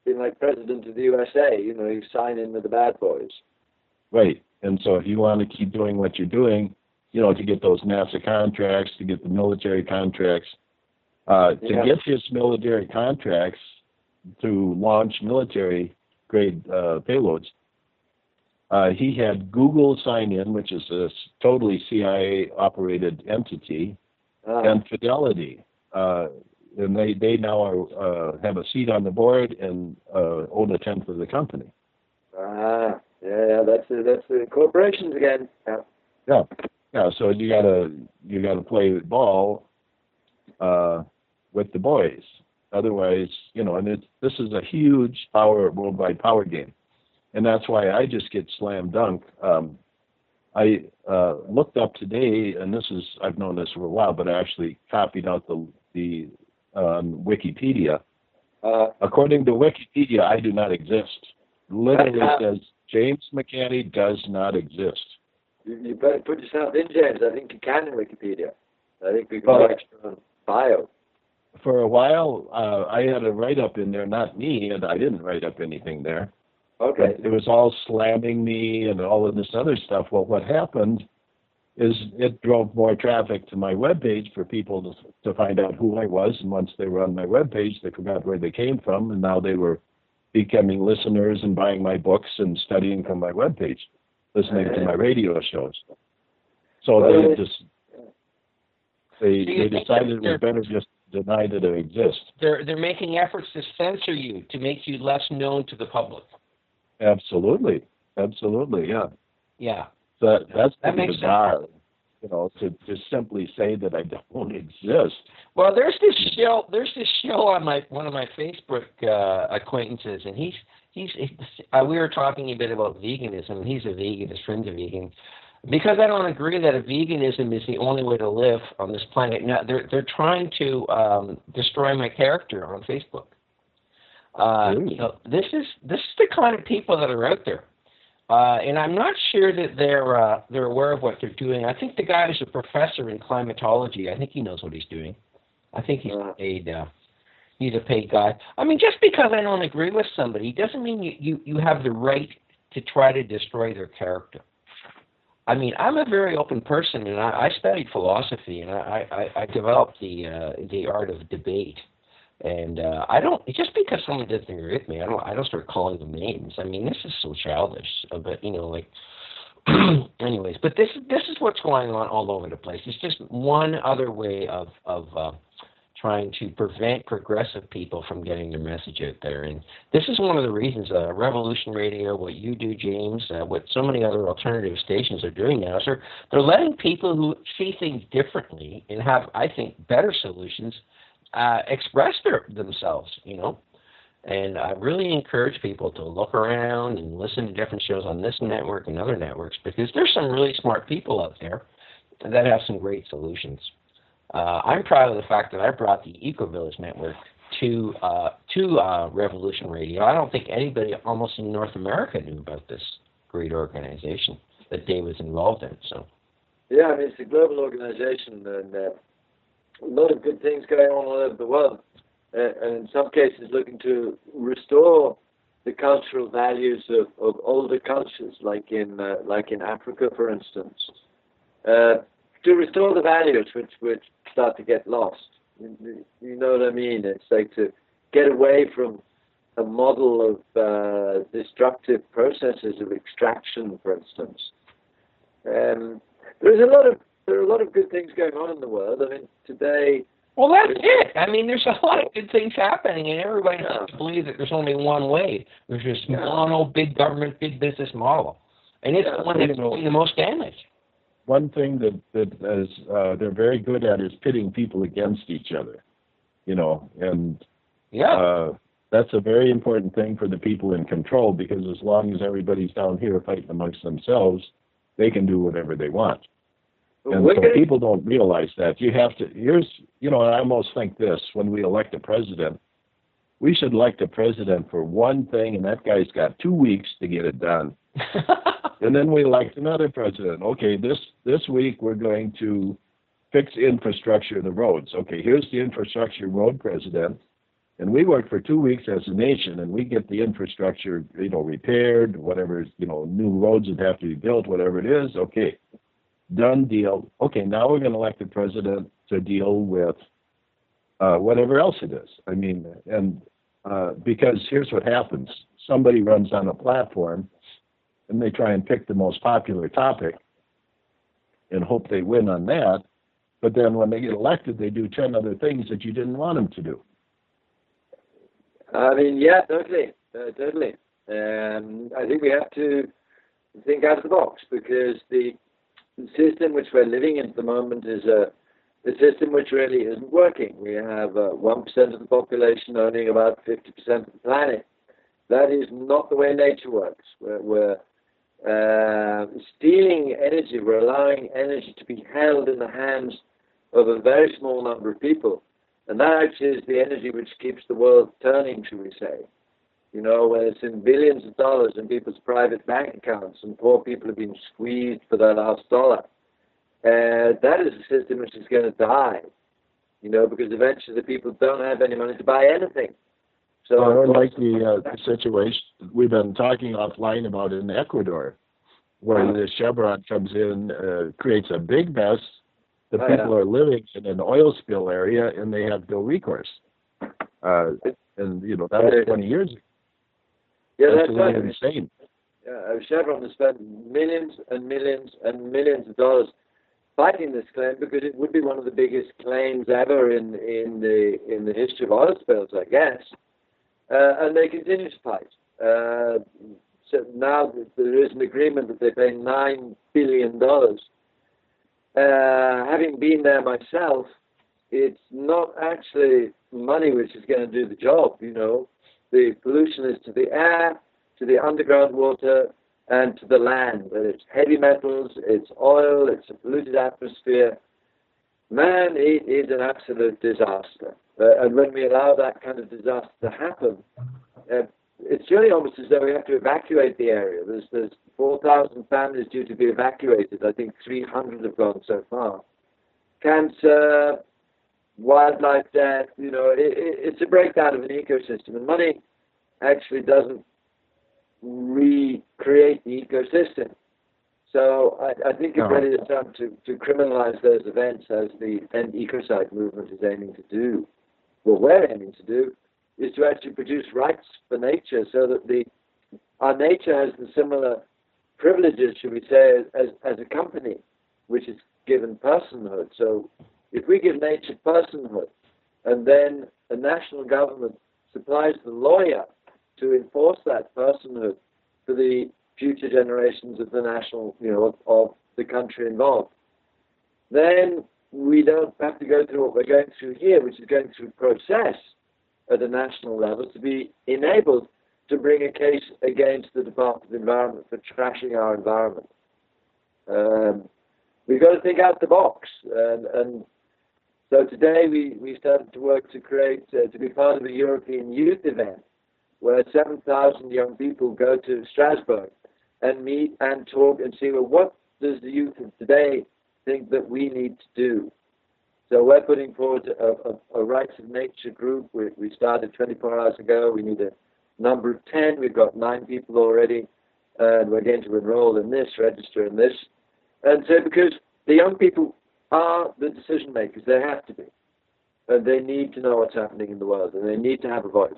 being like president of the USA, you know, you sign in with the bad boys. Right. And so if you want to keep doing what you're doing, you know, to get those NASA contracts, to get the military contracts, to get his military contracts to launch military-grade payloads, he had Google sign in, which is a totally CIA-operated entity, and Fidelity. And they now have a seat on the board and own 1/10 of the company. That's the corporations again. Yeah. So you gotta play ball with the boys. Otherwise, you know, and this is a huge worldwide power game. And that's why I just get slam dunk. I looked up today, and I've known this for a while, but I actually copied out the Wikipedia. According to Wikipedia, I do not exist. Literally says James McCanney does not exist. You better put yourself in, James. I think you can in Wikipedia. I think we can write your own bio. For a while, I had a write-up in there, not me, and I didn't write up anything there. Okay. But it was all slamming me and all of this other stuff. Well, what happened is it drove more traffic to my webpage for people to find out who I was, and once they were on my webpage, they forgot where they came from, and now they were becoming listeners and buying my books and studying from my webpage, listening to my radio shows. So they decided it was better just deny that I exist. They're making efforts to censor you, to make you less known to the public. Absolutely, yeah. Yeah. So that's that makes bizarre, sense. You know, to just simply say that I don't exist. Well, there's this show on one of my Facebook acquaintances, and we were talking a bit about veganism, and he's a vegan, his friend's a vegan. Because I don't agree that veganism is the only way to live on this planet. Now, they're trying to destroy my character on Facebook. You know, this is the kind of people that are out there, and I'm not sure that they're aware of what they're doing. I think the guy is a professor in climatology. I think he knows what he's doing. I think he's paid. He's a paid guy. I mean, just because I don't agree with somebody doesn't mean you have the right to try to destroy their character. I mean, I'm a very open person, and I studied philosophy, and I developed the art of debate. And I don't, just because someone doesn't agree with me, I don't start calling them names. I mean, this is so childish. But you know, like, anyways. But this is what's going on all over the place. It's just one other way of trying to prevent progressive people from getting their message out there. And this is one of the reasons Revolution Radio, what you do, James, what so many other alternative stations are doing now, is they're letting people who see things differently and have, I think, better solutions express themselves, you know. And I really encourage people to look around and listen to different shows on this network and other networks, because there's some really smart people out there that have some great solutions. I'm proud of the fact that I brought the Eco-Village Network to Revolution Radio. I don't think anybody almost in North America knew about this great organization that Dave was involved in. So, yeah, I mean, it's a global organization, and a lot of good things going on all over the world. and in some cases looking to restore the cultural values of older cultures, like in Africa, for instance, to restore the values which start to get lost. You know what I mean? It's like to get away from a model of destructive processes of extraction, for instance. There are a lot of good things going on in the world. I mean, today. Well, that's it. I mean, there's a lot of good things happening, and everybody has to believe that there's only one way. There's this mono big government, big business model, and it's the one that's doing the most damage. One thing that is they're very good at is pitting people against each other, and that's a very important thing for the people in control, because as long as everybody's down here fighting amongst themselves, they can do whatever they want. And so people don't realize that. You have to, I almost think this, when we elect a president, we should elect a president for one thing, and that guy's got 2 weeks to get it done. And then we elect another president. Okay, this week we're going to fix infrastructure of the roads. Okay, here's the infrastructure road president. And we work for 2 weeks as a nation, and we get the infrastructure, repaired, whatever, new roads that have to be built, whatever it is. Okay. Done deal. Okay, now we're going to elect the president to deal with whatever else it is. I mean, and because here's what happens. Somebody runs on a platform, and they try and pick the most popular topic and hope they win on that. But then when they get elected, they do 10 other things that you didn't want them to do. I mean, yeah, totally. I think we have to think out of the box, because the system which we're living in at the moment is a system which really isn't working. We have 1% of the population owning about 50% of the planet. That is not the way nature works. We're stealing energy. We're allowing energy to be held in the hands of a very small number of people. And that actually is the energy which keeps the world turning, shall we say. When it's in billions of dollars in people's private bank accounts, and poor people have been squeezed for their last dollar, that is a system which is going to die, because eventually the people don't have any money to buy anything. So, like the situation we've been talking offline about in Ecuador, where the Chevron comes in, creates a big mess. The people are living in an oil spill area, and they have no recourse. And, that was 20 years ago. Yeah, that's really insane. Yeah, Chevron has spent millions and millions and millions of dollars fighting this claim, because it would be one of the biggest claims ever in the history of oil spills, I guess. And they continue to fight. So now there is an agreement that they pay $9 billion. Having been there myself, it's not actually money which is going to do the job, The pollution is to the air, to the underground water, and to the land. It's heavy metals, it's oil, it's a polluted atmosphere. Man, it is an absolute disaster. And when we allow that kind of disaster to happen, it's really almost as though we have to evacuate the area. There's 4,000 families due to be evacuated. I think 300 have gone so far. Cancer, wildlife death, it's a breakdown of an ecosystem. And money actually doesn't recreate the ecosystem. So I think it's ready to time to criminalize those events, as the End Ecocide movement is aiming to do. What we're aiming to do is to actually produce rights for nature, so that our nature has the similar privileges, should we say, as a company, which is given personhood. So if we give nature personhood, and then a national government supplies the lawyer to enforce that personhood for the future generations of the national, of the country involved, then we don't have to go through what we're going through here, which is going through process at a national level to be enabled to bring a case against the Department of Environment for trashing our environment. We've got to think out the box, and so today we started to work to create, to be part of a European youth event where 7,000 young people go to Strasbourg and meet and talk and see, well, what does the youth of today think that we need to do? So we're putting forward a Rights of Nature group. We started 24 hours ago. We need a number of 10. We've got 9 people already. And we're going to enroll in this, register in this. And so because the young people are the decision makers, they have to be. And they need to know what's happening in the world. And they need to have a voice.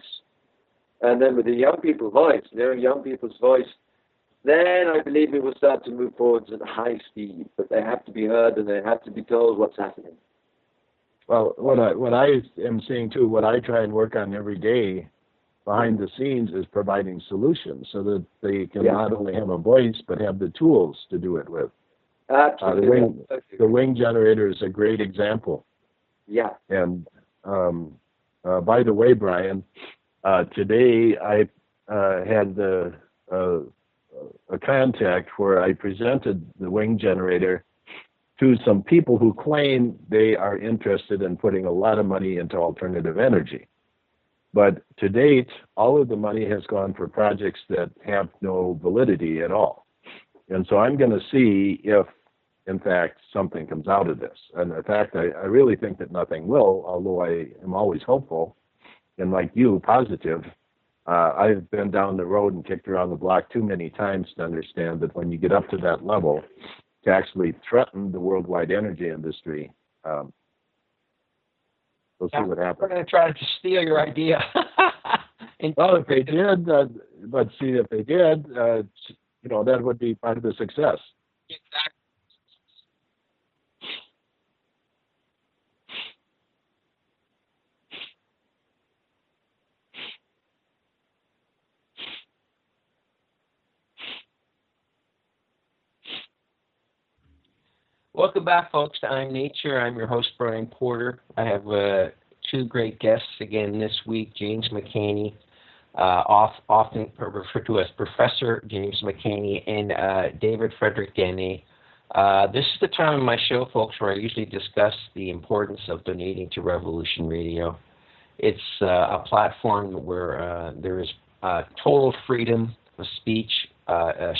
And then with the young people's voice, then I believe we will start to move forwards at high speed. But they have to be heard and they have to be told what's happening. Well, what I am seeing too, what I try and work on every day behind the scenes is providing solutions so that they can not only have a voice but have the tools to do it with. Absolutely. The wing generator is a great example. Yeah. And by the way, Brian, today I had a contact where I presented the wing generator to some people who claim they are interested in putting a lot of money into alternative energy. But to date, all of the money has gone for projects that have no validity at all. And so I'm going to see if, in fact, something comes out of this. And in fact, I really think that nothing will, although I am always hopeful and, like you, positive. I've been down the road and kicked around the block too many times to understand that when you get up to that level, to actually threaten the worldwide energy industry, we'll see what happens. We're going to try to steal your idea. Well, if they did, but see, if they did, that would be part of the success. Exactly. Welcome back, folks, to I'm Nature. I'm your host, Brian Porter. I have 2 great guests again this week, James McCanney, often referred to as Professor James McCanney, and David Frederick Dene. This is the time of my show, folks, where I usually discuss the importance of donating to Revolution Radio. It's a platform where there is total freedom of speech,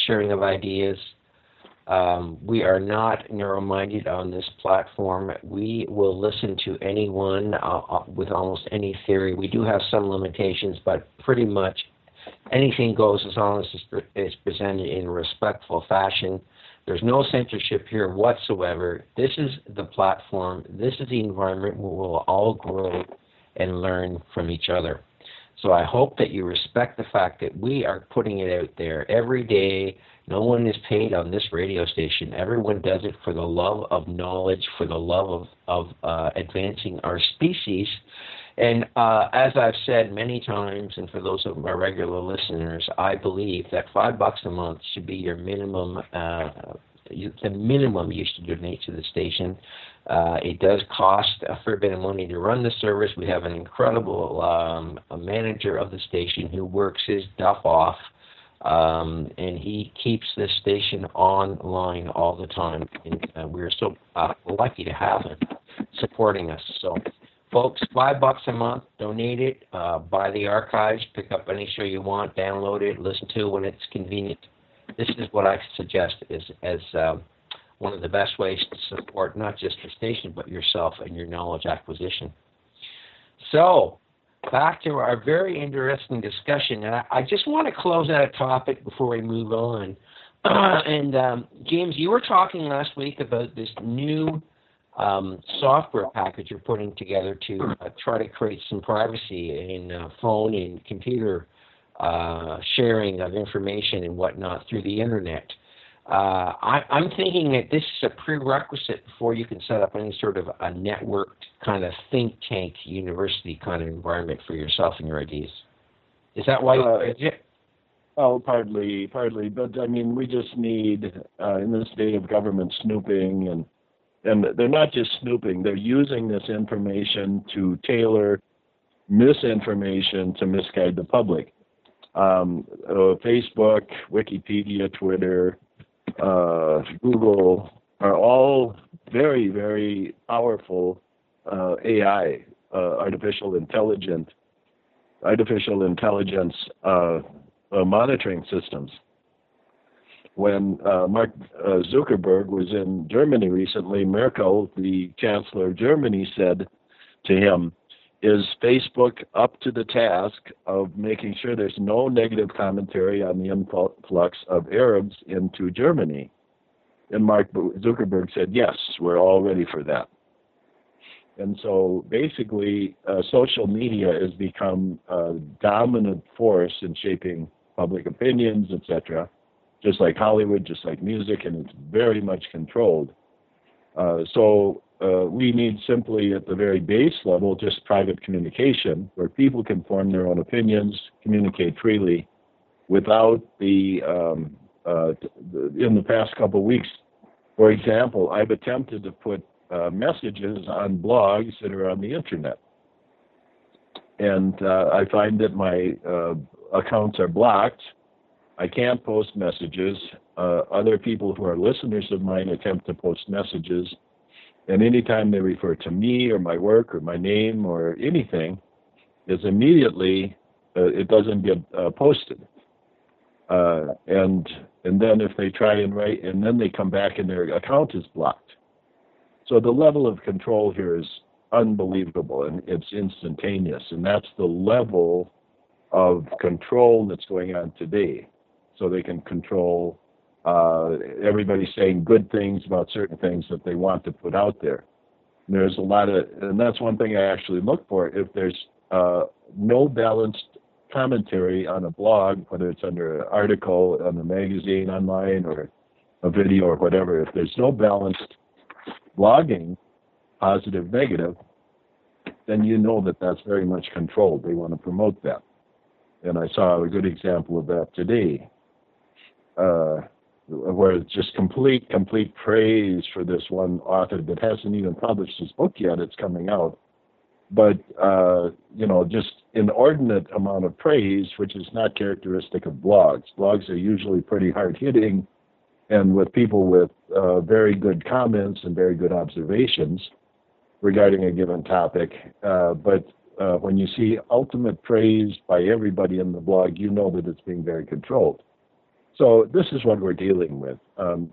sharing of ideas. We are not narrow-minded on this platform. We will listen to anyone with almost any theory. We do have some limitations, but pretty much anything goes as long as it's presented in a respectful fashion. There's no censorship here whatsoever. This is the platform. This is the environment where we'll all grow and learn from each other. So I hope that you respect the fact that we are putting it out there every day. No one is paid on this radio station. Everyone does it for the love of knowledge, for the love of advancing our species. And as I've said many times, and for those of my regular listeners, I believe that $5 a month should be your minimum, the minimum you should donate to the station. It does cost a fair bit of money to run the service. We have an incredible manager of the station who works his duff off. And he keeps this station online all the time, and we're so lucky to have him supporting us. So, folks, $5 a month, donate it, buy the archives, pick up any show you want, download it, listen to it when it's convenient. This is what I suggest as one of the best ways to support not just the station, but yourself and your knowledge acquisition. So, back to our very interesting discussion, and I just want to close out a topic before we move on. James, you were talking last week about this new software package you're putting together to try to create some privacy in phone and computer sharing of information and whatnot through the internet. I'm thinking that this is a prerequisite before you can set up any sort of a networked kind of think tank, university kind of environment for yourself and your ideas. Is that why you did it? Well, partly, but I mean, we just need, in this day of government snooping, and they're not just snooping, they're using this information to tailor misinformation to misguide the public. Facebook, Wikipedia, Twitter, Google are all very, very powerful AI, artificial intelligence monitoring systems. when Mark Zuckerberg was in Germany recently, Merkel, the Chancellor of Germany, said to him, "Is Facebook up to the task of making sure there's no negative commentary on the influx of Arabs into Germany?" And Mark Zuckerberg said, "Yes, we're all ready for that." And so basically, social media has become a dominant force in shaping public opinions, etc., just like Hollywood, just like music, and it's very much controlled. So we need simply at the very base level just private communication where people can form their own opinions, communicate freely without the in the past couple of weeks, for example, I've attempted to put messages on blogs that are on the internet. And I find that my accounts are blocked. I can't post messages. Other people who are listeners of mine attempt to post messages. And anytime they refer to me or my work or my name or anything, is immediately, it doesn't get posted. And then if they try and write, and then they come back and their account is blocked. So the level of control here is unbelievable, and it's instantaneous. And that's the level of control that's going on today. So they can control everybody saying good things about certain things that they want to put out there. And there's a lot of, and that's one thing I actually look for. If there's no balanced commentary on a blog, whether it's under an article, on a magazine online, or a video or whatever, if there's no balanced blogging, positive, negative, then you know that that's very much controlled. They want to promote that. And I saw a good example of that today, where it's just complete praise for this one author that hasn't even published his book yet. It's coming out. But, just inordinate amount of praise, which is not characteristic of blogs. Blogs are usually pretty hard-hitting and with people with very good comments and very good observations regarding a given topic. But when you see ultimate praise by everybody in the blog, you know that it's being very controlled. So this is what we're dealing with. James,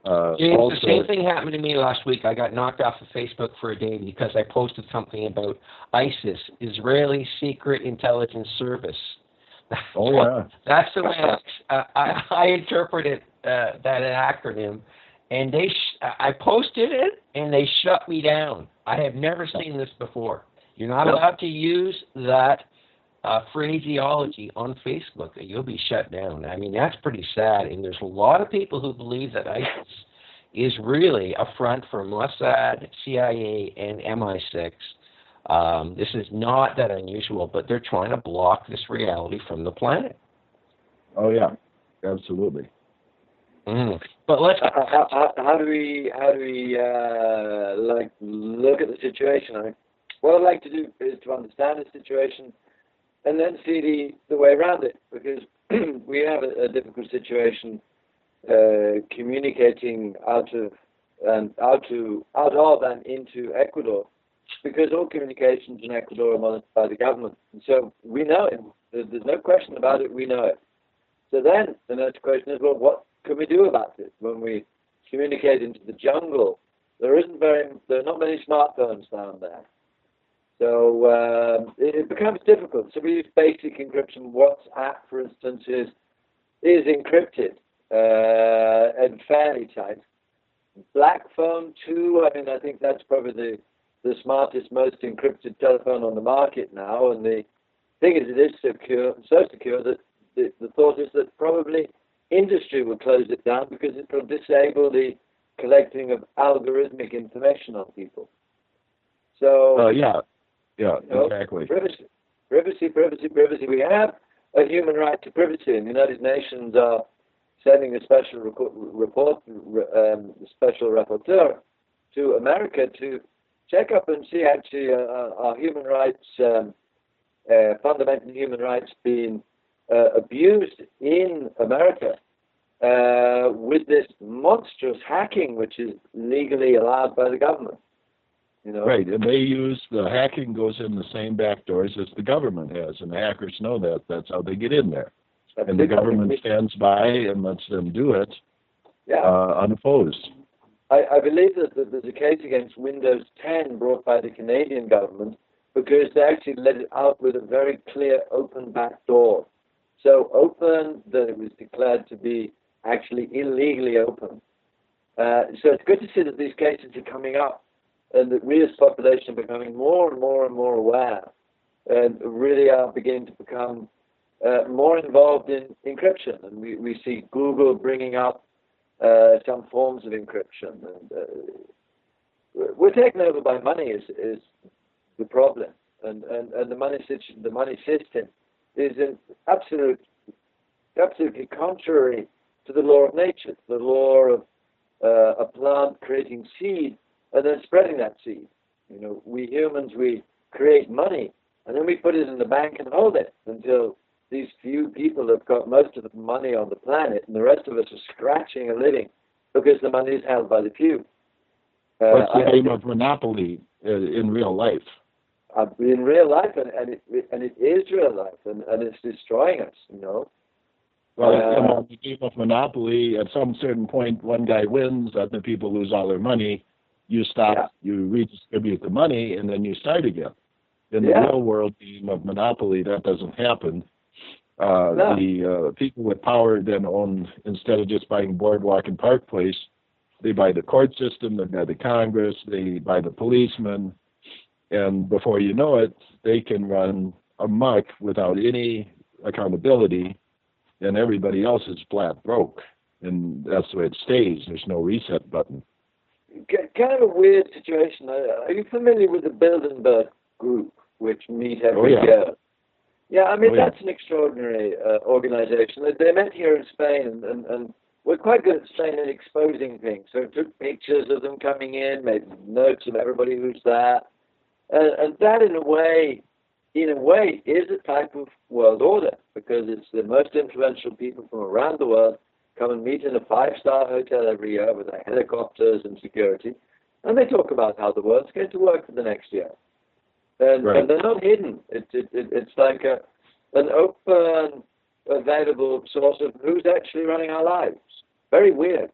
the same thing happened to me last week. I got knocked off of Facebook for a day because I posted something about ISIS, Israeli Secret Intelligence Service. That's the way I interpreted that acronym. And I posted it, and they shut me down. I have never seen this before. You're not allowed to use that phraseology on Facebook, or you'll be shut down. I mean, that's pretty sad. And there's a lot of people who believe that ISIS is really a front for Mossad, CIA, and MI6. This is not that unusual, but they're trying to block this reality from the planet. Oh yeah, absolutely. But let's. How do we look at the situation? What I'd like to do is to understand the situation, and then see the way around it, because we have a difficult situation communicating out of and into Ecuador, because all communications in Ecuador are monitored by the government. And so we know it. There's no question about it. We know it. So then the next question is, well, what can we do about it when we communicate into the jungle? There are not many smartphones down there. So it becomes difficult. So we use basic encryption. WhatsApp, for instance, is encrypted and fairly tight. Black phone too. I mean, I think that's probably the smartest, most encrypted telephone on the market now. And the thing is, it is so secure that the thought is that probably industry will close it down because it will disable the collecting of algorithmic information on people. So exactly. Privacy. We have a human right to privacy, and the United Nations are sending a special special rapporteur to America to check up and see actually are human rights, fundamental human rights being abused in America with this monstrous hacking, which is legally allowed by the government. Right, and they use the hacking goes in the same back doors as the government has, and the hackers know that. That's how they get in there. And the government stands by and lets them do it unopposed. I believe that there's a case against Windows 10 brought by the Canadian government because they actually let it out with a very clear open back door. So open that it was declared to be actually illegally open. So it's good to see that these cases are coming up and that we as population are becoming more and more and more aware and really are beginning to become more involved in encryption. And we see Google bringing up some forms of encryption. And we're taken over by money is the problem. And the money system is absolutely contrary to the law of nature, the law of a plant creating seed and then spreading that seed. We humans, we create money and then we put it in the bank and hold it until these few people have got most of the money on the planet and the rest of us are scratching a living because the money is held by the few. What's the game of monopoly in real life? In real life, and it is real life, and it's destroying us, Well, the game of monopoly, at some certain point, one guy wins, other people lose all their money. You stop, you redistribute the money, and then you start again. In the real world game of monopoly, that doesn't happen. The people with power then own, instead of just buying Boardwalk and Park Place, they buy the court system, they buy the Congress, they buy the policemen, and before you know it, they can run amok without any accountability, and everybody else is flat broke. And that's the way it stays. There's no reset button. Kind of a weird situation. Are you familiar with the Bilderberg group, which meet every year? Yeah, I mean, that's an extraordinary organization. They met here in Spain, and we're quite good at Spain at exposing things. So took pictures of them coming in, made notes of everybody who's there. And that, in a way, is a type of world order, because it's the most influential people from around the world come and meet in a 5-star hotel every year with their helicopters and security, and they talk about how the world's going to work for the next year. And they're not hidden. It's like an open, available source of who's actually running our lives. Very weird.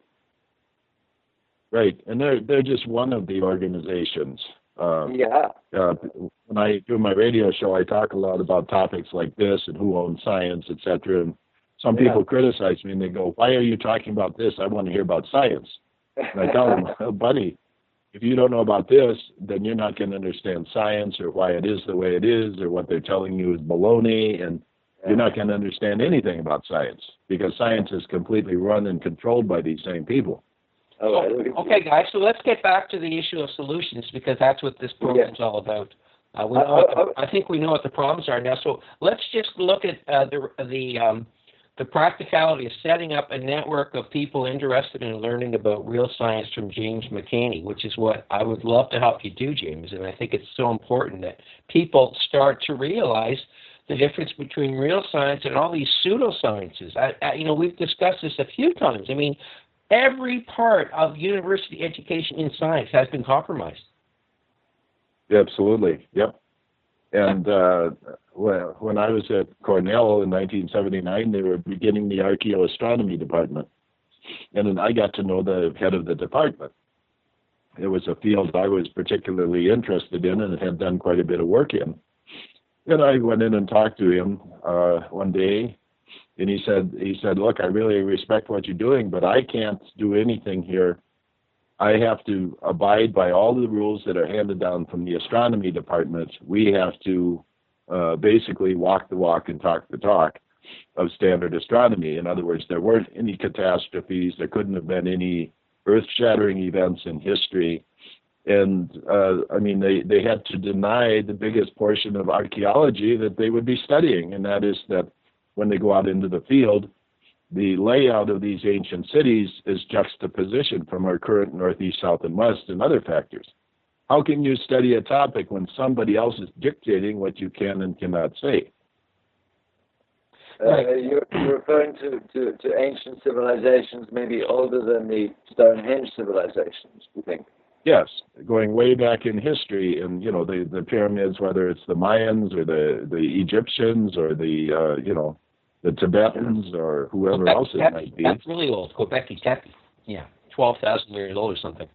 Right, and they're just one of the organizations. When I do my radio show, I talk a lot about topics like this and who owns science, etc. And some people criticize me and they go, "Why are you talking about this? I want to hear about science." And I tell them, "Oh, buddy, if you don't know about this, then you're not going to understand science or why it is the way it is or what they're telling you is baloney, and you're not going to understand anything about science because science is completely run and controlled by these same people." Okay, guys, so let's get back to the issue of solutions, because that's what this program is all about. I think we know what the problems are now, so let's just look at the practicality of setting up a network of people interested in learning about real science from James McCanney, which is what I would love to help you do, James, and I think it's so important that people start to realize the difference between real science and all these pseudosciences. We've discussed this a few times. I mean, every part of university education in science has been compromised. Absolutely, yep. And when I was at Cornell in 1979, they were beginning the archaeoastronomy department. And then I got to know the head of the department. It was a field I was particularly interested in and had done quite a bit of work in. And I went in and talked to him one day, and he said, "Look, I really respect what you're doing, but I can't do anything here. I have to abide by all the rules that are handed down from the astronomy department. We have to basically walk the walk and talk the talk of standard astronomy. In other words, there weren't any catastrophes. There couldn't have been any earth-shattering events in history. And, they had to deny the biggest portion of archaeology that they would be studying, and that is that when they go out into the field, the layout of these ancient cities is juxtaposition from our current northeast, south, and west and other factors. How can you study a topic when somebody else is dictating what you can and cannot say?" You're referring to ancient civilizations, maybe older than the Stonehenge civilizations, you think? Yes, going way back in history, and the pyramids, whether it's the Mayans or the Egyptians or the the Tibetans or whoever Göbekli else it Tepe. might be. That's really old. Göbekli Tepe. Yeah, 12,000 years old or something.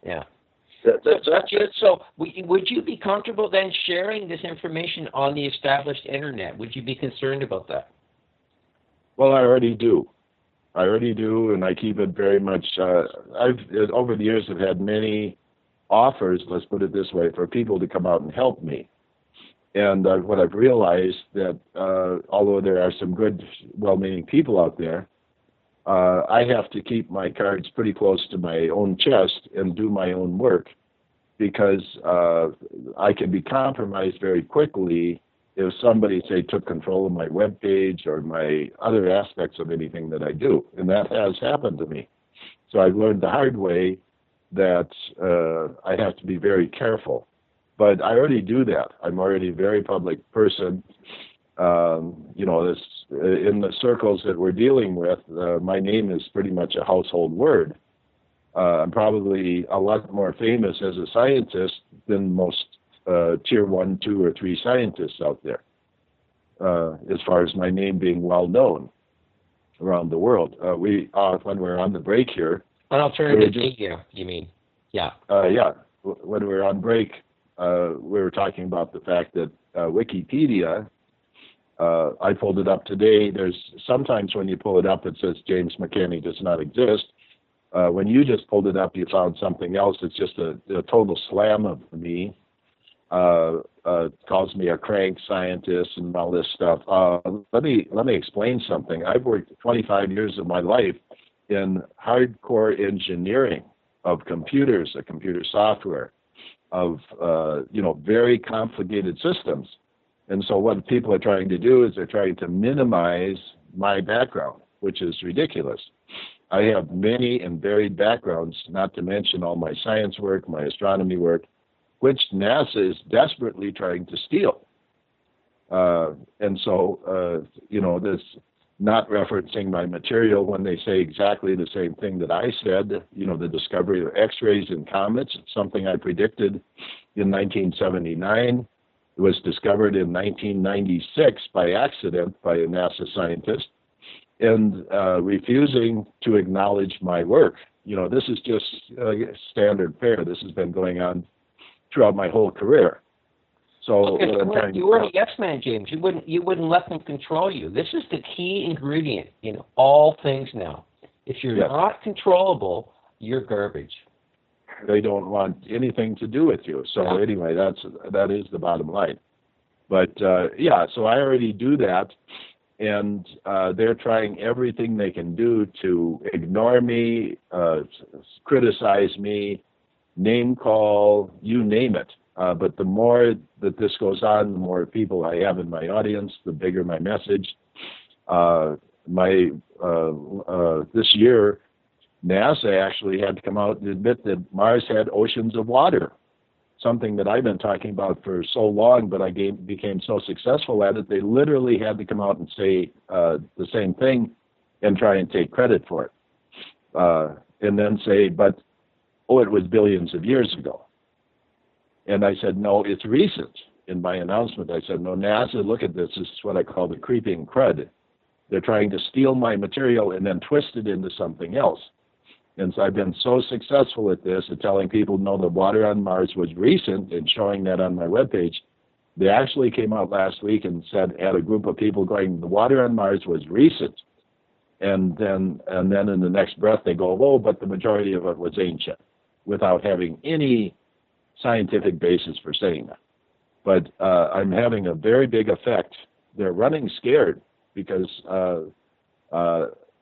Yeah. So would you be comfortable then sharing this information on the established internet? Would you be concerned about that? Well, I already do, and I keep it very much. Over the years, I've had many offers, let's put it this way, for people to come out and help me. And what I've realized that although there are some good, well-meaning people out there, I have to keep my cards pretty close to my own chest and do my own work, because I can be compromised very quickly if somebody, say, took control of my web page or my other aspects of anything that I do. And that has happened to me. So I've learned the hard way that I have to be very careful. But I already do that. I'm already a very public person. This in the circles that we're dealing with, my name is pretty much a household word. I'm probably a lot more famous as a scientist than most tier 1, 2, or 3 scientists out there, as far as my name being well known around the world. When we're on the break here, an alternative media, you mean? Yeah. Yeah. When we were on break, we were talking about the fact that Wikipedia, I pulled it up today. There's sometimes when you pull it up, it says James McCanney does not exist. When you just pulled it up, you found something else. It's just a total slam of me. Calls me a crank scientist and all this stuff. Let me explain something. I've worked 25 years of my life in hardcore engineering of computers, computer software, of very complicated systems. And so what people are trying to do is they're trying to minimize my background, which is ridiculous. I have many and varied backgrounds, not to mention all my science work, my astronomy work, which NASA is desperately trying to steal. This not referencing my material when they say exactly the same thing that I said, the discovery of X-rays in comets, something I predicted in 1979. It was discovered in 1996 by accident by a NASA scientist, and refusing to acknowledge my work. This is just standard fare. This has been going on throughout my whole career. So you were a yes man, James. You wouldn't let them control you. This is the key ingredient in all things now. If you're not controllable, you're garbage. They don't want anything to do with you. So anyway, that is the bottom line. But so I already do that, and they're trying everything they can do to ignore me, criticize me, name call, you name it. But the more that this goes on, the more people I have in my audience, the bigger my message. This year, NASA actually had to come out and admit that Mars had oceans of water, something that I've been talking about for so long, but I became so successful at it, they literally had to come out and say the same thing and try and take credit for it. And then say, it was billions of years ago. And I said, no, it's recent. In my announcement, I said, no, NASA, look at this. This is what I call the creeping crud. They're trying to steal my material and then twist it into something else. And so I've been so successful at this, at telling people, no, the water on Mars was recent, and showing that on my webpage. They actually came out last week and said, had a group of people going, the water on Mars was recent. And then in the next breath, they go, oh, but the majority of it was ancient, without having any scientific basis for saying that. But I'm having a very big effect. They're running scared because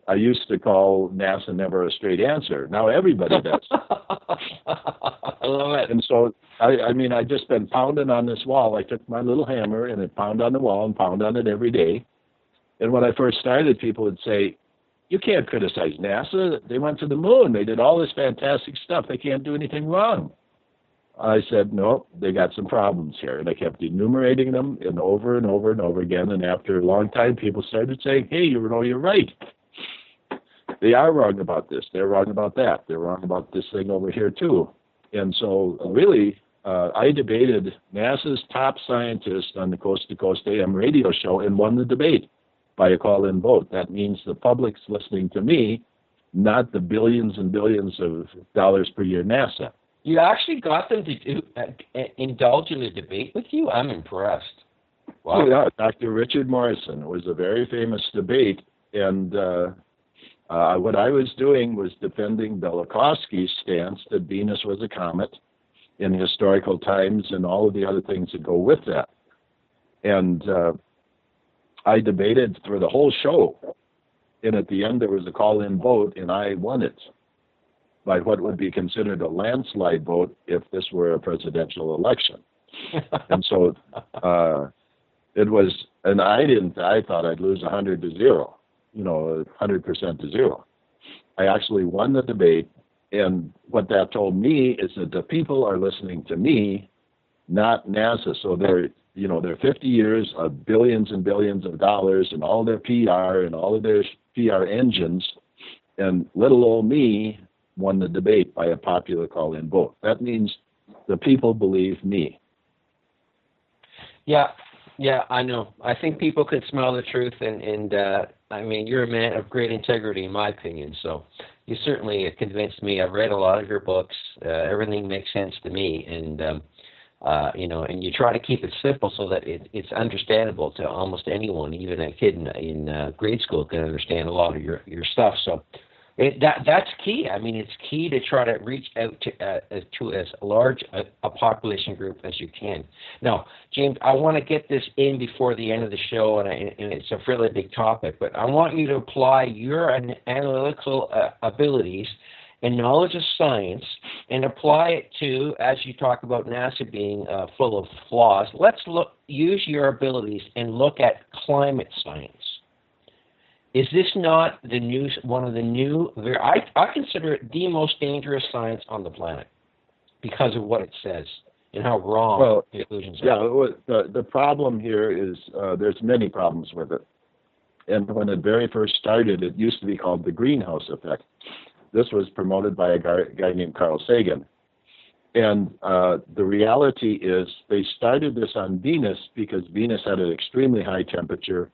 I used to call NASA never a straight answer. Now everybody does. I love it. And so, I just been pounding on this wall. I took my little hammer and it pound on the wall and pound on it every day. And when I first started, people would say, you can't criticize NASA. They went to the moon. They did all this fantastic stuff. They can't do anything wrong. I said, no, they got some problems here. And I kept enumerating them and over and over and over again. And after a long time, people started saying, hey, you're right. They are wrong about this. They're wrong about that. They're wrong about this thing over here, too. And so, really, I debated NASA's top scientist on the Coast to Coast AM radio show and won the debate. by a call-in vote. That means the public's listening to me, not the billions and billions of dollars per year NASA. You actually got them to indulge in a debate with you? I'm impressed. Wow. Oh, yeah, Dr. Richard Morrison. It was a very famous debate, and what I was doing was defending Velikovsky's stance that Venus was a comet in historical times and all of the other things that go with that. And I debated for the whole show, and at the end there was a call-in vote, and I won it by what would be considered a landslide vote if this were a presidential election. And so it was, and I thought I'd lose 100 to 0, 100% to 0. I actually won the debate, and what that told me is that the people are listening to me, not NASA. So they're 50 years of billions and billions of dollars and all their PR and all of their PR engines, and little old me won the debate by a popular call-in vote. That means the people believe me. Yeah, I know. I think people can smell the truth, and I mean, you're a man of great integrity, in my opinion. So you certainly convinced me. I've read a lot of your books. Everything makes sense to me, and and you try to keep it simple so that it's understandable to almost anyone, even a kid in grade school can understand a lot of your stuff. So that's key. I mean, it's key to try to reach out to as large a population group as you can. Now, James, I want to get this in before the end of the show, and it's a really big topic, but I want you to apply your analytical abilities and knowledge of science and apply it to, as you talk about NASA being full of flaws, let's use your abilities and look at climate science. Is this not one of the new, I consider it the most dangerous science on the planet because of what it says and how wrong the conclusions are? Yeah, the problem here is there's many problems with it. And when it very first started, it used to be called the greenhouse effect. This was promoted by a guy named Carl Sagan. And the reality is they started this on Venus because Venus had an extremely high temperature,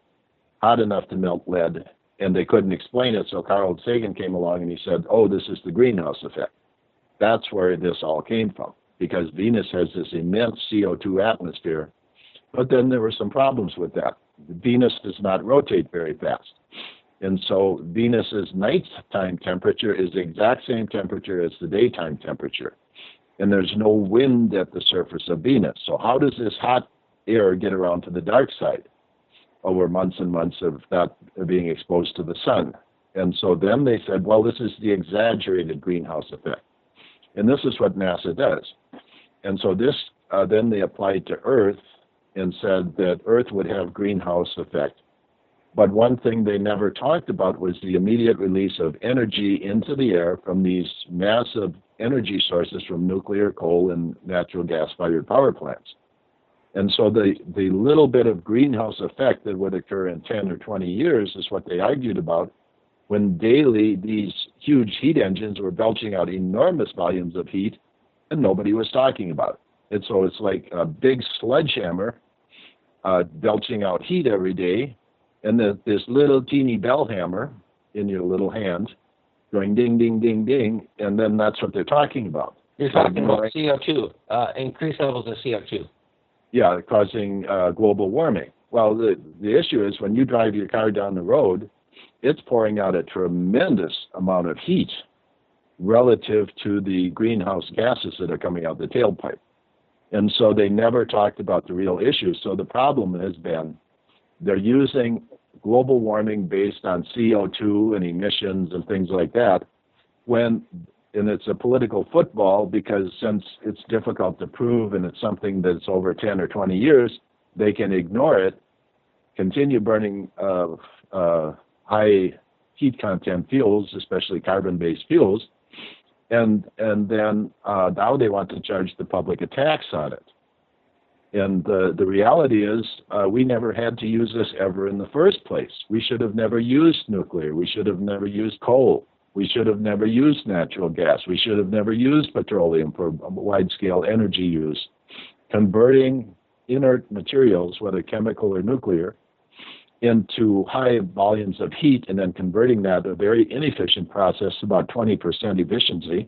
hot enough to melt lead, and they couldn't explain it. So Carl Sagan came along and he said, this is the greenhouse effect. That's where this all came from, because Venus has this immense CO2 atmosphere. But then there were some problems with that. Venus does not rotate very fast. And so Venus's nighttime temperature is the exact same temperature as the daytime temperature. And there's no wind at the surface of Venus. So how does this hot air get around to the dark side over months and months of not being exposed to the sun? And so then they said, this is the exaggerated greenhouse effect. And this is what NASA does. And so this, then they applied to Earth and said that Earth would have greenhouse effect. But one thing they never talked about was the immediate release of energy into the air from these massive energy sources from nuclear, coal, and natural gas-fired power plants. And so the little bit of greenhouse effect that would occur in 10 or 20 years is what they argued about when daily these huge heat engines were belching out enormous volumes of heat and nobody was talking about it. And so it's like a big sledgehammer belching out heat every day, and this little teeny bell hammer in your little hand going ding, ding, ding, ding, and then that's what they're talking about. You're talking about CO2, increased levels of CO2. Yeah, causing global warming. Well, the issue is when you drive your car down the road, it's pouring out a tremendous amount of heat relative to the greenhouse gases that are coming out the tailpipe. And so they never talked about the real issue. So the problem has been they're using global warming based on CO2 and emissions and things like that, and it's a political football, because since it's difficult to prove and it's something that's over 10 or 20 years, they can ignore it, continue burning high heat content fuels, especially carbon-based fuels, and then now they want to charge the public a tax on it. And the reality is we never had to use this ever in the first place. We should have never used nuclear. We should have never used coal. We should have never used natural gas. We should have never used petroleum for wide-scale energy use. Converting inert materials, whether chemical or nuclear, into high volumes of heat and then converting that, a very inefficient process, about 20% efficiency,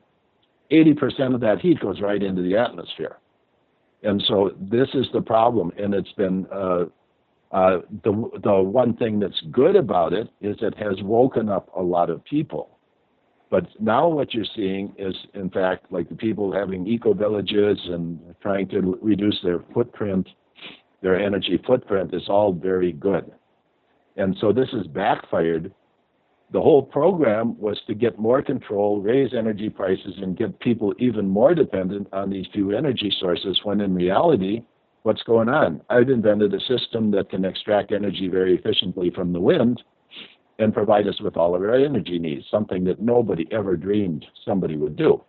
80% of that heat goes right into the atmosphere. And so this is the problem, and it's been the one thing that's good about it is it has woken up a lot of people. But now what you're seeing is, in fact, like the people having eco-villages and trying to reduce their footprint, their energy footprint is all very good. And so this has backfired. The whole program was to get more control, raise energy prices, and get people even more dependent on these few energy sources, when in reality, what's going on? I've invented a system that can extract energy very efficiently from the wind and provide us with all of our energy needs, something that nobody ever dreamed somebody would do.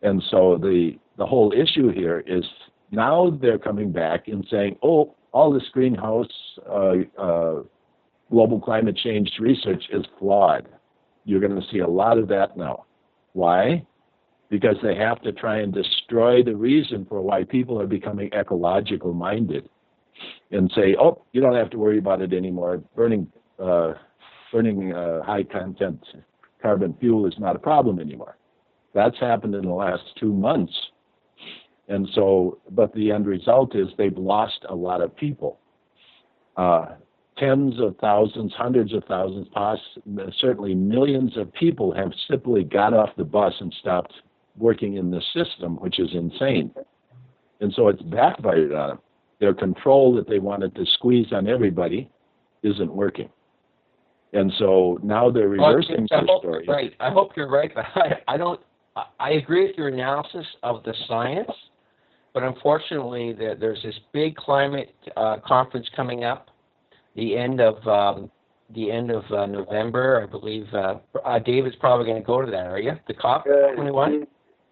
And so the whole issue here is now they're coming back and saying, oh, all this greenhouse global climate change research is flawed. You're going to see a lot of that now. Why? Because they have to try and destroy the reason for why people are becoming ecological minded and say, oh, you don't have to worry about it anymore. Burning high content carbon fuel is not a problem anymore. That's happened in the last 2 months. And so, but the end result is they've lost a lot of people. Tens of thousands, hundreds of thousands, certainly millions of people have simply got off the bus and stopped working in the system, which is insane. And so it's backfired on them. Their control that they wanted to squeeze on everybody isn't working. And so now they're reversing their story. Right. I hope you're right, but I agree with your analysis of the science, but unfortunately there's this big climate conference coming up. The end of November, I believe. David's probably going to go to that. Are you? The COP 21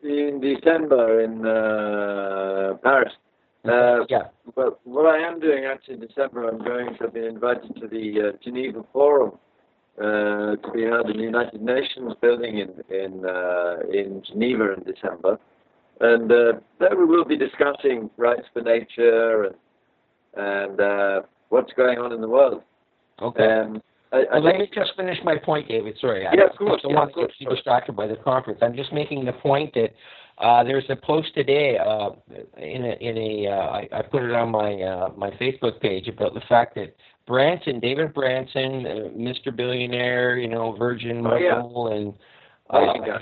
in December in Paris. Yeah. But what I am doing actually in December, I've been invited to the Geneva Forum to be held in the United Nations building in Geneva in December, and there we will be discussing rights for nature and what's going on in the world. Okay. Let me just finish my point, David. Sorry. Yeah, of course. I don't want to get you distracted by the conference. I'm just making the point that there's a post today I put it on my Facebook page about the fact that David Branson, Mr. Billionaire, Virgin Mobile, and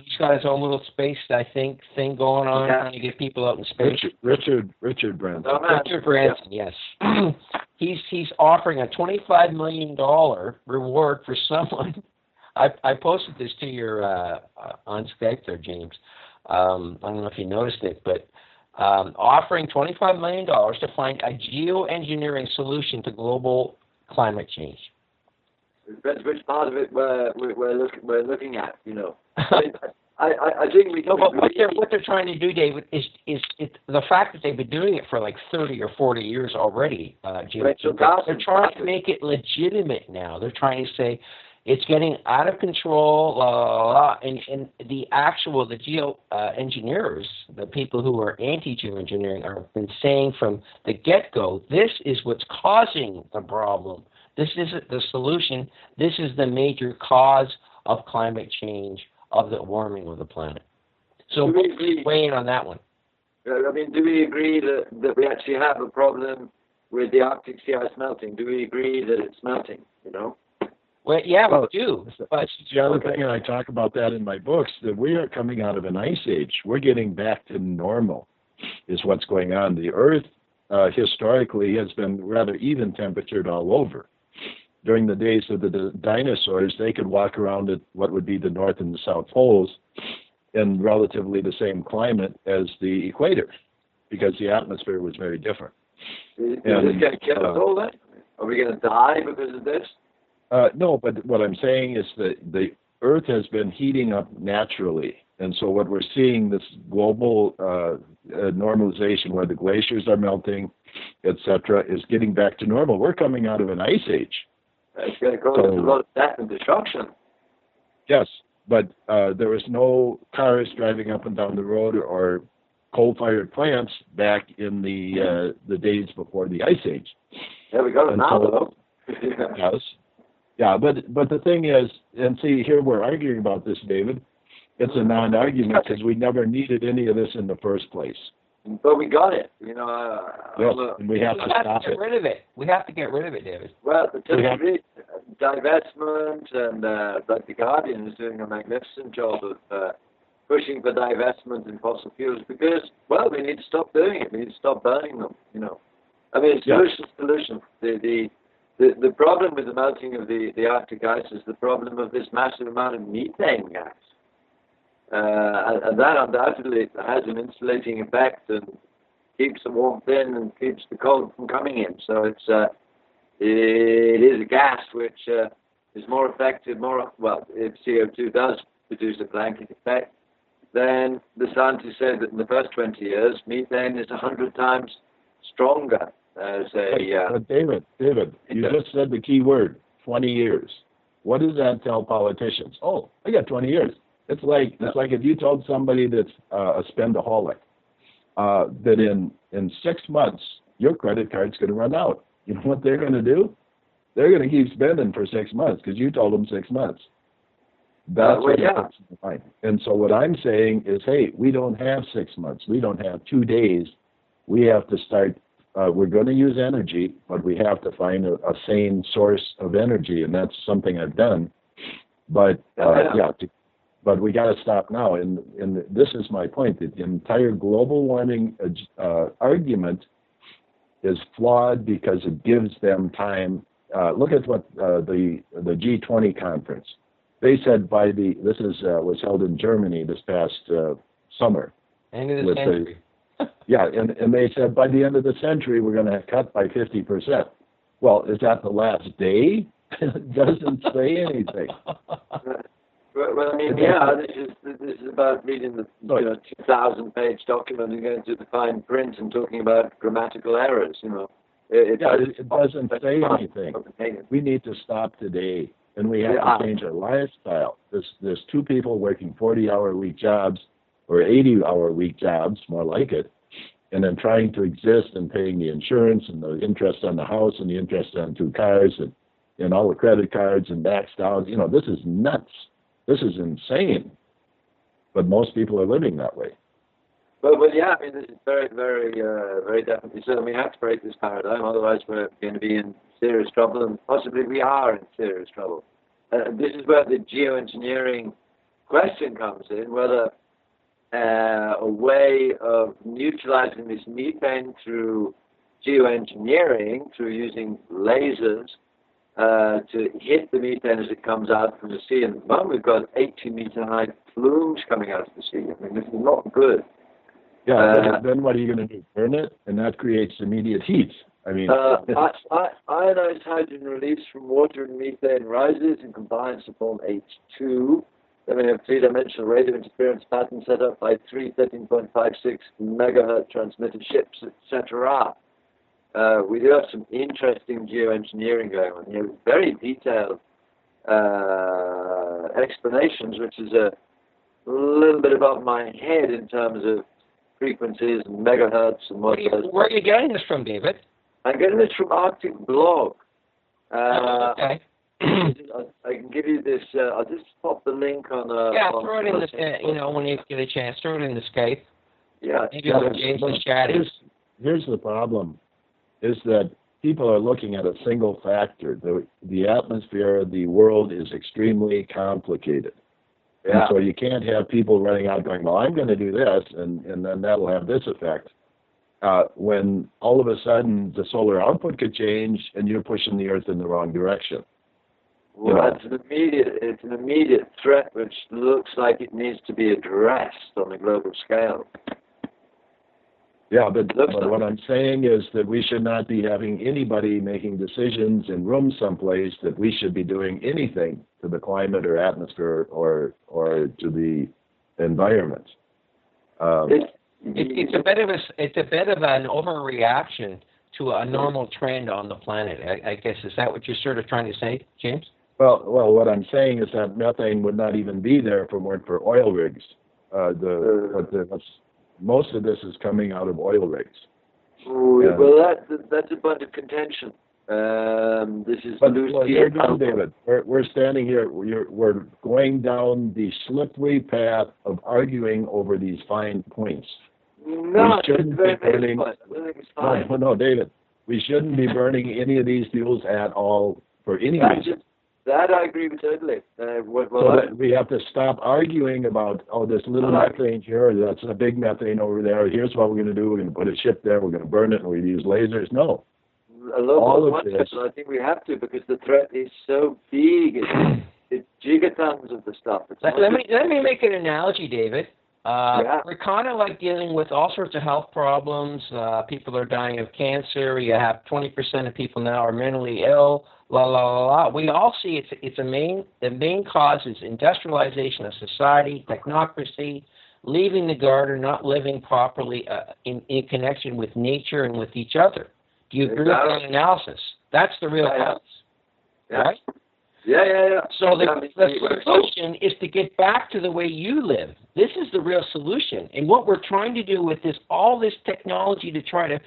he's got his own little space, thing going on, trying to get people out in space. Richard Branson. Richard Branson, yes. He's offering a $25 million reward for someone. I posted this to your on Skype there, James. I don't know if you noticed it, but offering $25 million to find a geoengineering solution to global climate change. Depends which part of it we're looking at, I think we can. No, but what they're trying to do, David, is the fact that they've been doing it for like 30 or 40 years already, Jim. Right, so they're trying to make it legitimate now. They're trying to say it's getting out of control, and the geoengineers, the people who are anti-geoengineering, have been saying from the get-go, this is what's causing the problem. This isn't the solution. This is the major cause of climate change, of the warming of the planet. So weigh in on that one. I mean, do we agree that we actually have a problem with the Arctic sea ice melting? Do we agree that it's melting, Well, yeah, we do. But the other thing, and I talk about that in my books, that we are coming out of an ice age. We're getting back to normal is what's going on. The Earth historically has been rather even temperatured all over. During the days of the dinosaurs, they could walk around at what would be the North and the South Poles in relatively the same climate as the equator, because the atmosphere was very different. Is this going to kill us all then? Are we going to die because of this? No, but what I'm saying is that the Earth has been heating up naturally. And so what we're seeing, this global normalization where the glaciers are melting, etc., is getting back to normal. We're coming out of an ice age. It's going to cause a lot of death and destruction. Yes, but there was no cars driving up and down the road or coal-fired plants back in the days before the ice age. Yeah, we got it now, though. Yes. Yeah, but the thing is, and see, here we're arguing about this, David. It's a non-argument because we never needed any of this in the first place. But we got it, you know. Yes, and we have to stop get rid of it. We have to get rid of it, David. Well, divestment, and like the Guardian is doing a magnificent job of pushing for divestment in fossil fuels because, well, we need to stop doing it. We need to stop burning them, you know. I mean, solution. The problem with the melting of the Arctic ice is the problem of this massive amount of methane gas. And that undoubtedly has an insulating effect and keeps the warmth in and keeps the cold from coming in. So it is a gas which is more effective, if CO2 does produce a blanket effect, then the scientists say that in the first 20 years, methane is 100 times stronger as a... But David, you just said the key word, 20 years. What does that tell politicians? Oh, I got 20 years. It's like if you told somebody that's a spendaholic that in 6 months your credit card's going to run out. You know what they're going to do? They're going to keep spending for 6 months because you told them 6 months. That's what it puts in the mind. And so what I'm saying is, hey, we don't have 6 months. We don't have 2 days. We have to start. We're going to use energy, but we have to find a sane source of energy, and that's something I've done. But but we got to stop now. And this is my point. The entire global warming argument is flawed because it gives them time. Look at what the G20 conference. They said was held in Germany this past summer. End of the century. And they said by the end of the century we're going to cut by 50%. Well, is that the last day? It doesn't say anything. Well, I mean, this is about reading the 2,000-page document and going through the fine print and talking about grammatical errors. You know, it doesn't say anything. We need to stop today, and we have to change our lifestyle. There's 2 people working 40-hour-week jobs or 80-hour-week jobs, more like it, and then trying to exist and paying the insurance and the interest on the house and the interest on 2 cars and all the credit cards and maxed out. You know, this is nuts. This is insane, but most people are living that way. But yeah, I mean, this is very, very, very definitely so. We have to break this paradigm, otherwise we're going to be in serious trouble, and possibly we are in serious trouble. This is where the geoengineering question comes in, whether a way of neutralizing this methane through geoengineering, through using lasers, to hit the methane as it comes out from the sea. And at the moment, we've got 80-meter-high plumes coming out of the sea. I mean, this is not good. Yeah, then what are you going to do? Burn it? And that creates immediate heat. I mean... ionized hydrogen release from water and methane rises and combines to form H2. Then we have 3-dimensional radio interference pattern set up by 3 13.56 megahertz transmitter ships, etc. We do have some interesting geoengineering going on here, very detailed explanations, which is a little bit above my head in terms of frequencies and megahertz and what. Where are you getting this from, David? I'm getting this from Arctic Blog. Okay. I can give you this. I'll just pop the link on. Throw it in the. When you get a chance, throw it in the Skype. Yeah. Maybe when James is chatting. Here's the problem. Is that people are looking at a single factor. The atmosphere of the world is extremely complicated. And so you can't have people running out going, well, I'm going to do this, and then that'll have this effect. When all of a sudden the solar output could change and you're pushing the Earth in the wrong direction. Well, it's an immediate threat which looks like it needs to be addressed on a global scale. Yeah, but what I'm saying is that we should not be having anybody making decisions in rooms someplace that we should be doing anything to the climate or atmosphere or to the environment. It's a bit of an overreaction to a normal trend on the planet. I guess, is that what you're sort of trying to say, James? Well, what I'm saying is that methane would not even be there if it weren't for oil rigs. Most of this is coming out of oil rigs. Well, that's a bunch of contention. This is but here again, David. We're standing here. We're going down the slippery path of arguing over these fine points. No, it's very burning. I think it's fine. No, David. We shouldn't be burning any of these fuels at all for any reason. That I agree with totally. We have to stop arguing about, this little methane here, that's a big methane over there. Here's what we're going to do. We're going to put a ship there. We're going to burn it, and we're going to use lasers. No. All of this. I think we have to, because the threat is so big. It's gigatons of the stuff. Let me make an analogy, David. We're kind of like dealing with all sorts of health problems. People are dying of cancer. You have 20% of people now are mentally ill. We all see the main cause is industrialization of society, technocracy, leaving the garden, not living properly in connection with nature and with each other. Do you agree with that analysis? That's the real cause, right? Yeah. So the solution is to get back to the way you live. This is the real solution. And what we're trying to do with all this technology to try to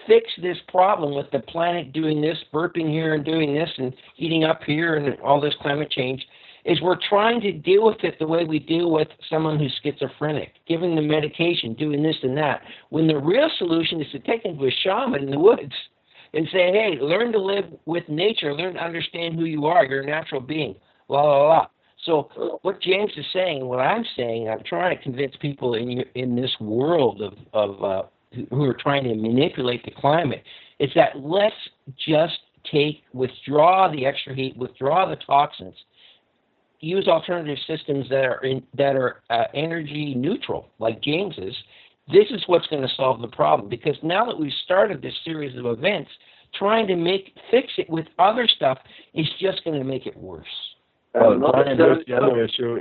fix this problem with the planet doing this, burping here and doing this and heating up here and all this climate change, is we're trying to deal with it the way we deal with someone who's schizophrenic, giving them medication, doing this and that, when the real solution is to take them to a shaman in the woods and say, hey, learn to live with nature, learn to understand who you are, you're a natural being, So what James is saying, what I'm saying, I'm trying to convince people in this world of who are trying to manipulate the climate, is that let's just withdraw the extra heat, withdraw the toxins, use alternative systems that are energy neutral, like James's. This is what's going to solve the problem, because now that we've started this series of events, trying to fix it with other stuff is just going to make it worse. Brian, here's the other issue.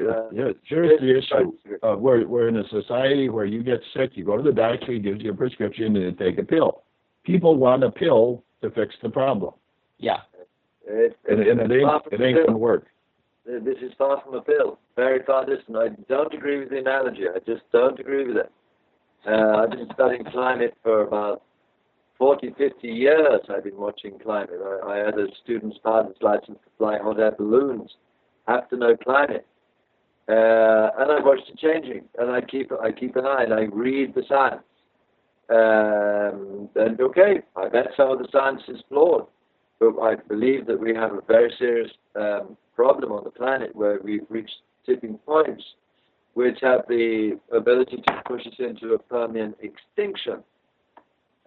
Here's the issue. We're in a society where you get sick, you go to the doctor, he gives you a prescription, and you take a pill. People want a pill to fix the problem. Yeah. It ain't going to work. This is far from a pill. Very far distant. I don't agree with the analogy. I just don't agree with it. I've been studying climate for about 40, 50 years. I've been watching climate. I had a student's pilot's license to fly hot air balloons. Have to know climate. And I watched it changing. And I keep an eye and I read the science. And okay, I bet some of the science is flawed. But I believe that we have a very serious problem on the planet where we've reached tipping points which have the ability to push us into a permanent extinction.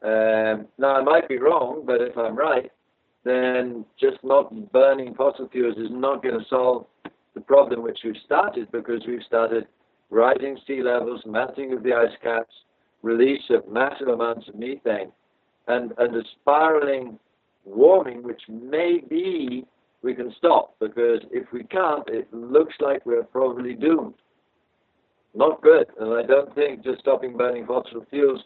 Now, I might be wrong, but if I'm right, then just not burning fossil fuels is not going to solve the problem which we've started, because we've started rising sea levels, melting of the ice caps, release of massive amounts of methane, and a spiraling warming which maybe we can stop, because if we can't, it looks like we're probably doomed. Not good, and I don't think just stopping burning fossil fuels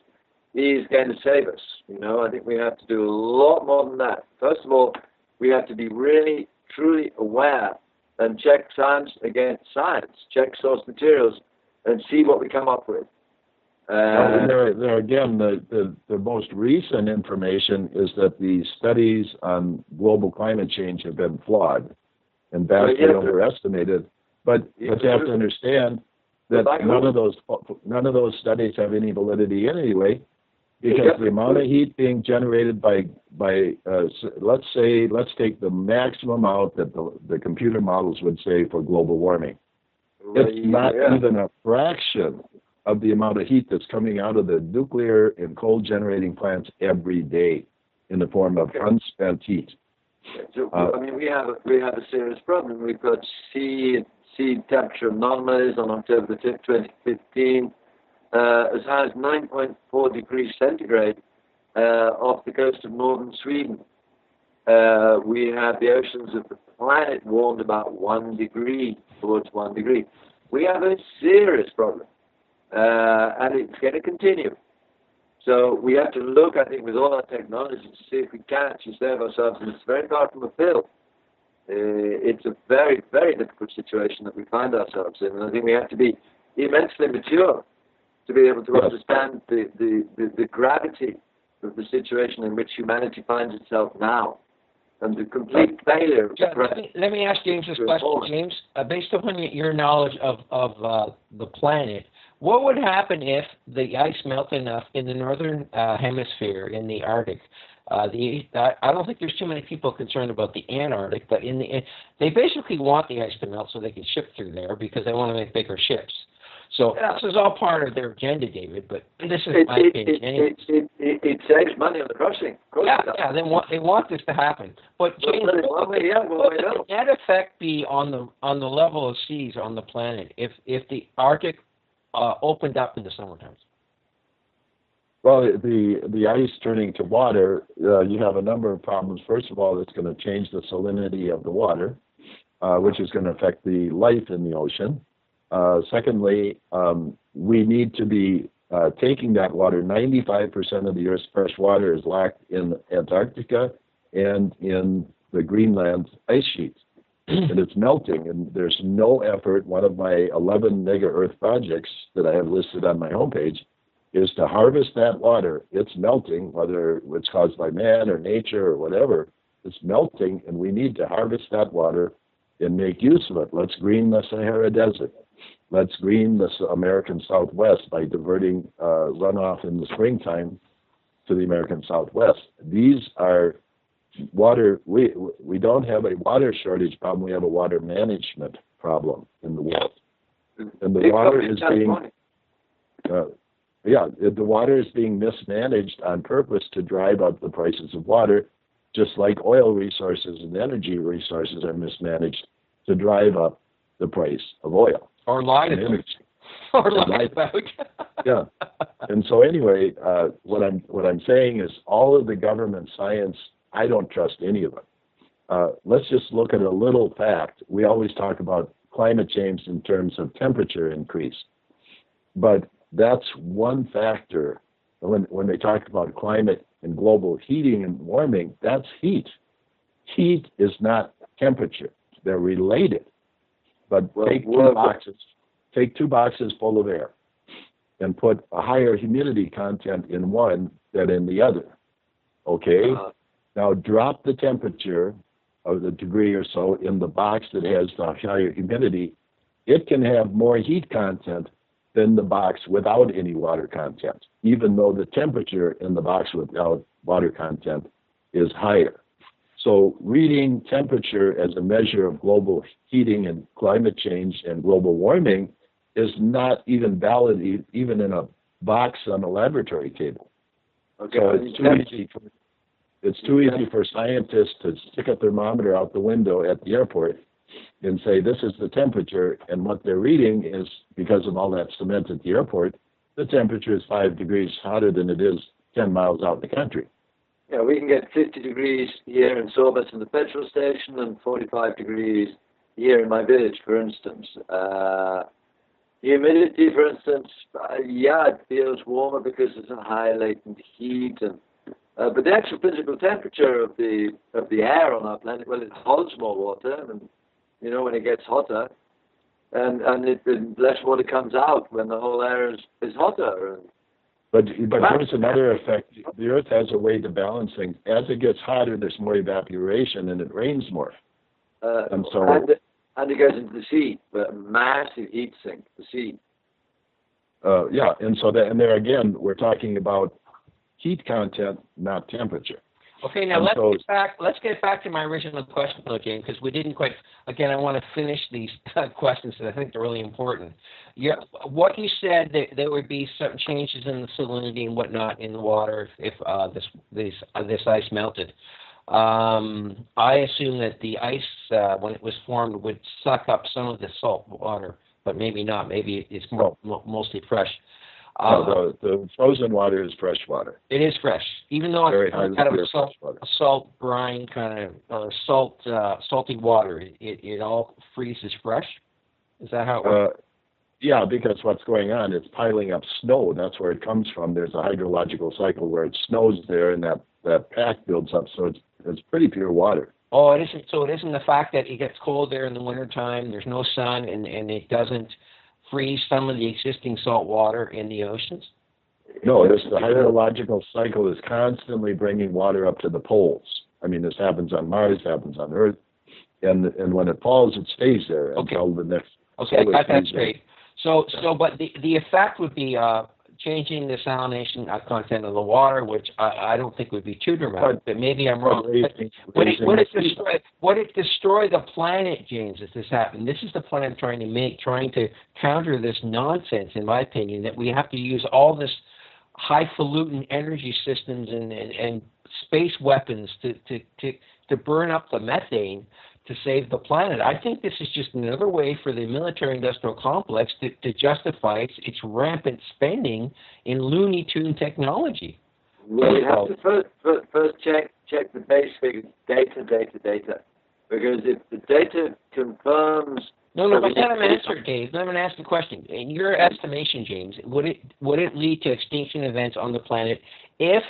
is going to save us. I think we have to do a lot more than that. First of all, we have to be really, truly aware and check science against science, check source materials, and see what we come up with. There again, the most recent information is that the studies on global climate change have been flawed and vastly overestimated. But you have to understand that none of those studies have any validity anyway, because the amount of heat being generated by let's take the maximum out that the computer models would say for global warming. It's not even a fraction of the amount of heat that's coming out of the nuclear and coal generating plants every day in the form of unspent heat. So, we have a serious problem. We've got sea temperature anomalies on October the 5th, 2015, as high as 9.4 degrees centigrade off the coast of northern Sweden. We have the oceans of the planet warmed about 1 degree, towards 1 degree. We have a serious problem, and it's going to continue. So we have to look, I think, with all our technology to see if we can actually save ourselves, and it's very far from a pill. It's a very, very difficult situation that we find ourselves in, and I think we have to be immensely mature to be able to understand the gravity of the situation in which humanity finds itself now. and the complete failure. Let me ask James this question. James, based upon your knowledge of the planet, what would happen if the ice melted enough in the northern hemisphere, in the Arctic? I don't think there's too many people concerned about the Antarctic, but they basically want the ice to melt so they can ship through there because they want to make bigger ships. So this is all part of their agenda, David. But this is my opinion. It saves money on the crushing. Yeah. They want this to happen. But James, what would the net effect be on the level of seas on the planet if the Arctic opened up in the summertime? Well, the ice turning to water, you have a number of problems. First of all, it's going to change the salinity of the water, which is going to affect the life in the ocean. Secondly, we need to be taking that water. 95% of the Earth's fresh water is lacked in Antarctica and in the Greenland ice sheets. And it's melting, and there's no effort. One of my 11 mega-Earth projects that I have listed on my homepage is to harvest that water. It's melting, whether it's caused by man or nature or whatever. It's melting, and we need to harvest that water and make use of it. Let's green the Sahara Desert. Let's green the American Southwest by diverting runoff in the springtime to the American Southwest. These are water. We don't have a water shortage problem. We have a water management problem in the world. And the water is being... the water is being mismanaged on purpose to drive up the prices of water, just like oil resources and energy resources are mismanaged to drive up the price of oil. Or lied about. Or lied about. Yeah. And so anyway, what I'm saying is all of the government science, I don't trust any of it. Let's just look at a little fact. We always talk about climate change in terms of temperature increase. But that's one factor. When they talk about climate and global heating and warming, that's heat. Heat is not temperature. They're related. But take two boxes full of air and put a higher humidity content in one than in the other. Okay? Now drop the temperature of the degree or so in the box that has the higher humidity. It can have more heat content than the box without any water content, even though the temperature in the box without water content is higher. So reading temperature as a measure of global heating and climate change and global warming is not even valid even in a box on a laboratory table. Okay. So it's too easy for scientists to stick a thermometer out the window at the airport and say this is the temperature, and what they're reading is, because of all that cement at the airport, the temperature is 5 degrees hotter than it is 10 miles out in the country. Yeah, we can get 50 degrees here in Sobas in the petrol station and 45 degrees here in my village, for instance. Humidity, for instance, it feels warmer because there's a high latent heat, and but the actual physical temperature of the air on our planet, well, it holds more water, and when it gets hotter, and less water comes out when the whole air is hotter. But here's another effect. The Earth has a way to balance things. As it gets hotter, there's more evaporation and it rains more. And it goes into the sea, a massive heat sink, the sea. And there again, we're talking about heat content, not temperature. Okay, now let's get back to my original question, though, James, because we didn't quite. Again, I want to finish these questions because I think they're really important. What you said, that there would be some changes in the salinity and whatnot in the water if this ice melted. I assume that the ice, when it was formed, would suck up some of the salt water, but maybe not. Maybe it's mostly fresh. The frozen water is fresh water. It is fresh, even though it's kind of a salt brine, kind of salty water. It all freezes fresh. Is that how it works? Yeah, because what's going on, it's piling up snow. That's where it comes from. There's a hydrological cycle where it snows there, and that pack builds up. So it's pretty pure water. Oh, it isn't. So it isn't the fact that it gets cold there in the wintertime. There's no sun, and it doesn't freeze some of the existing salt water in the oceans? No, the hydrological cycle is constantly bringing water up to the poles. I mean, this happens on Mars, happens on Earth, and when it falls, it stays there until the next. Okay, I got that straight. So, but the effect would be changing the salination content of the water, which I don't think would be too dramatic, but maybe I'm wrong. Would it destroy the planet, James, if this happened? This is the plan I'm trying to counter this nonsense, in my opinion, that we have to use all this highfalutin energy systems and space weapons to burn up the methane to save the planet. I think this is just another way for the military-industrial complex to justify its rampant spending in Looney Tune technology. Well, you have to first check the base figures, data. Because if the data confirms... No, but let him answer, Dave. Let him ask the question. In your estimation, James, would it lead to extinction events on the planet if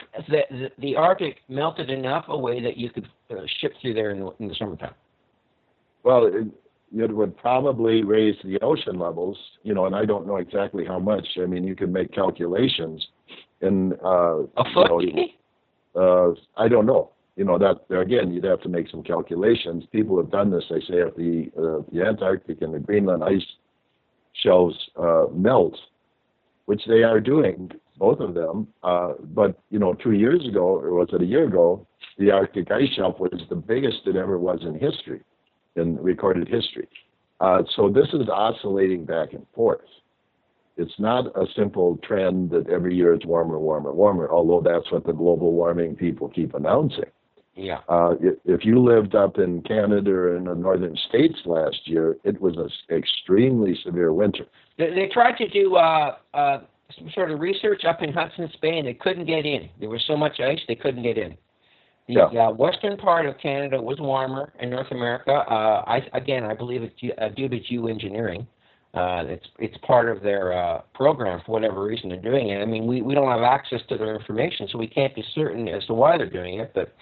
the Arctic melted enough away that you could ship through there in the summertime? Well, it would probably raise the ocean levels, and I don't know exactly how much. I mean, you can make calculations. And a foot? I don't know. That again, you'd have to make some calculations. People have done this. They say if the Antarctic and the Greenland ice shelves melt, which they are doing, both of them. But 2 years ago, or was it a year ago, the Arctic ice shelf was the biggest it ever was in history, in recorded history. So this is oscillating back and forth. It's not a simple trend that every year it's warmer, although that's what the global warming people keep announcing. Yeah. If you lived up in Canada or in the northern states last year, it was an extremely severe winter. They tried to do some sort of research up in Hudson's Bay, and they couldn't get in. There was so much ice, they couldn't get in. The western part of Canada was warmer in North America. I believe it's due to geoengineering. It's part of their program for whatever reason they're doing it. I mean, we don't have access to their information, so we can't be certain as to why they're doing it. But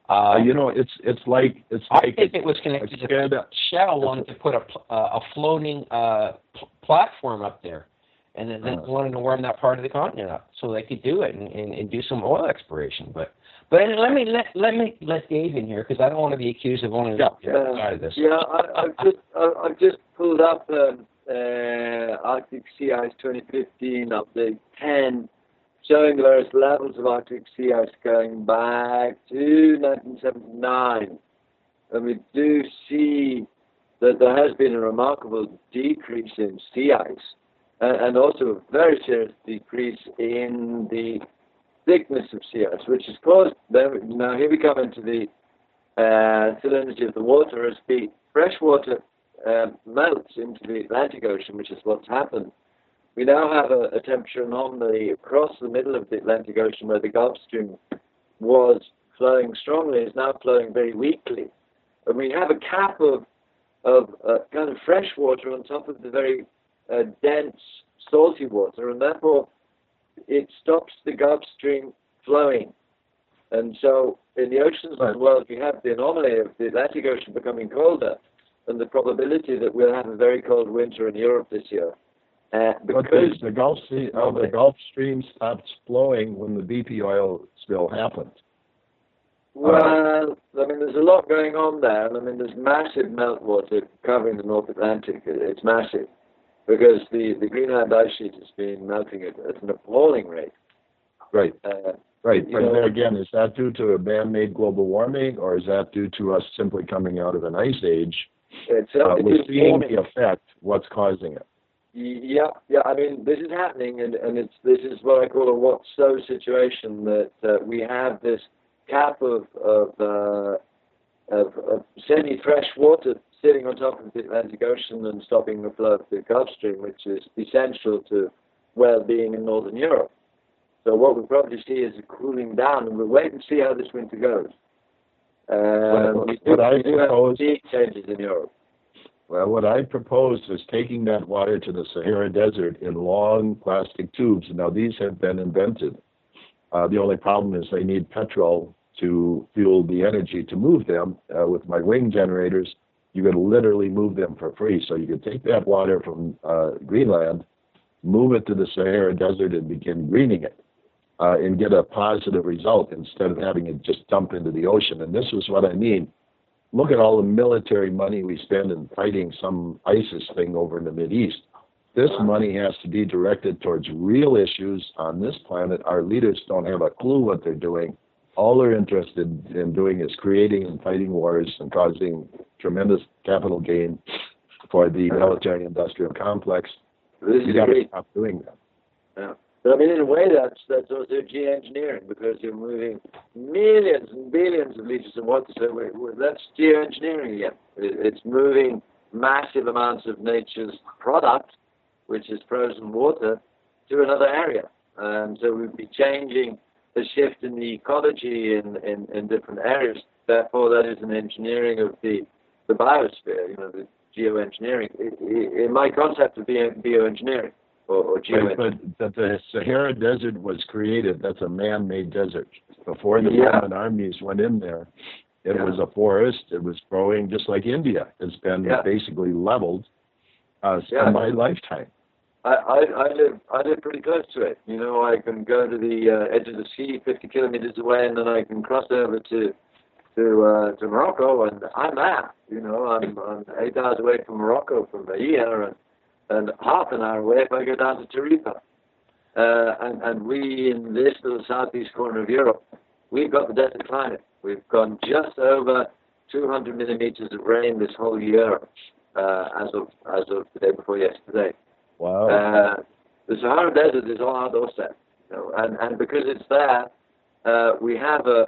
it's like I think it was connected to Shell wanted to put a floating platform up there, and then they wanted to warm that part of the continent up so they could do it and do some oil exploration. But let me let Dave in here because I don't want to be accused of only side of this. Yeah, I've just pulled up Arctic Sea Ice 2015 update 10, showing the various levels of Arctic sea ice going back to 1979. And we do see that there has been a remarkable decrease in sea ice and also a very serious decrease in the thickness of sea ice, which is caused, now here we come into the salinity of the water as the fresh water melts into the Atlantic Ocean, which is what's happened. We now have a temperature anomaly across the middle of the Atlantic Ocean where the Gulf Stream was flowing strongly, is now flowing very weakly. And we have a cap of kind of fresh water on top of the very dense salty water, and therefore it stops the Gulf Stream flowing. And so in the oceans of the world, we have the anomaly of the Atlantic Ocean becoming colder and the probability that we'll have a very cold winter in Europe this year. Because the Gulf Stream stopped flowing when the BP oil spill happened. Well, I mean, there's a lot going on there. I mean, there's massive meltwater covering the North Atlantic. It's massive because the Greenland ice sheet has been melting at an appalling rate. Right. Right. But there again, is that due to a man-made global warming, or is that due to us simply coming out of an ice age? We're seeing the effect. What's causing it? Yeah. I mean, this is happening, and this is what I call a what's so situation. That we have this cap of semi-fresh water sitting on top of the Atlantic Ocean and stopping the flow of the Gulf Stream, which is essential to well-being in Northern Europe. So what we'll probably see is a cooling down, and we'll wait and see how this winter goes. We do have big changes in Europe. Well, what I propose is taking that water to the Sahara Desert in long plastic tubes. Now, these have been invented. The only problem is they need petrol to fuel the energy to move them. With my wing generators, you can literally move them for free. So you could take that water from Greenland, move it to the Sahara Desert, and begin greening it. and get a positive result instead of having it just dump into the ocean. And this is what I mean. Look at all the military money we spend in fighting some ISIS thing over in the Mideast. This money has to be directed towards real issues on this planet. Our leaders don't have a clue what they're doing. All they're interested in doing is creating and fighting wars and causing tremendous capital gain for the military-industrial complex. You got to stop doing that. Yeah. But I mean, in a way, that's also geoengineering, because you're moving millions and billions of liters of water. So that's geoengineering again. It's moving massive amounts of nature's product, which is frozen water, to another area. And so we'd be changing the shift in the ecology in different areas. Therefore, that is an engineering of the biosphere, the geoengineering. In my concept of bioengineering or geoengineering. But the Sahara Desert was created. That's a man-made desert. Before the Roman armies went in there, it was a forest. It was growing just like India. It's been basically leveled in my lifetime. I live pretty close to it. I can go to the edge of the sea 50 kilometers away, and then I can cross over to Morocco, and I'm there. I'm 8 hours away from Morocco, from Bahia, and half an hour away if I go down to Tarifa. And we, in this little southeast corner of Europe, we've got the desert climate. We've gone just over 200 millimeters of rain this whole year, as of the day before yesterday. Wow. The Sahara Desert is on our doorstep, and because it's there, we have a